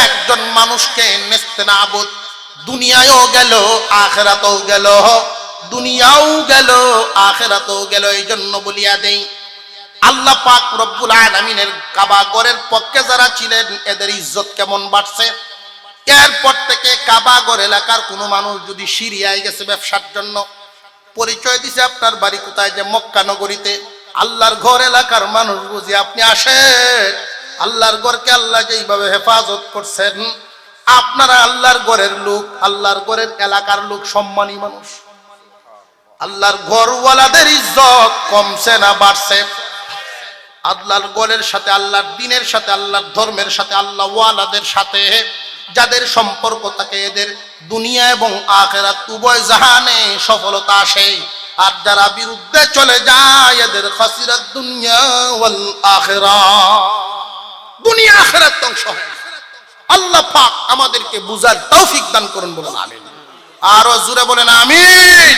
Speaker 1: একজন মানুষকে নেস্তেনাবুদ, দুনিয়ায়ও গেল আখিরাতেও গেল, দুনিয়াও গেল আখিরাতেও গেল। এই জন্য বলিয়া দেই, আল্লাহ পাক রব্বুল আলামিনের কাবা ঘরের পক্ষে যারা ছিলেন, এদের ইজ্জত কেমন বাড়ছে। এরপর থেকে কাবা ঘর এলাকার কোনো মানুষ যদি সিরিয়ায় গেছে ব্যবসার জন্য, পরিচয় দিছে আপনার বাড়ি কোথায়, যে মক্কা নগরীতে, আল্লাহর ঘর এলাকার মানুষ বুঝি আপনি আসেন। আল্লাহর ঘরকে আল্লাহ যেইভাবে হেফাজত করছেন, আপনারা আল্লাহর ঘরের লোক, আল্লাহর ঘরের এলাকার লোক, সম্মানী মানুষ। আল্লাহর ঘরওয়ালাদের ইজ্জত কমছে না বাড়ছে? আল্লাহর ঘরের সাথে, আল্লাহর দ্বীনের সাথে, আল্লাহর ধর্মের সাথে, আল্লাহ ওয়ালাদের সাথে যাদের সম্পর্ক থাকে, এদের দুনিয়া এবং আখিরাত উভয় জাহানে সফলতা আসে। আর যারা বিরুদ্ধে চলে যায়, এদের খাসিরাত দুনিয়া ওয়াল আখিরাত, দুনিয়া আখিরাত ধ্বংস হয়। আল্লাহ পাক আমাদেরকে বুঝার তৌফিক দান করুন, বলুন আমিন। আরো জোরে বলেন আমিন।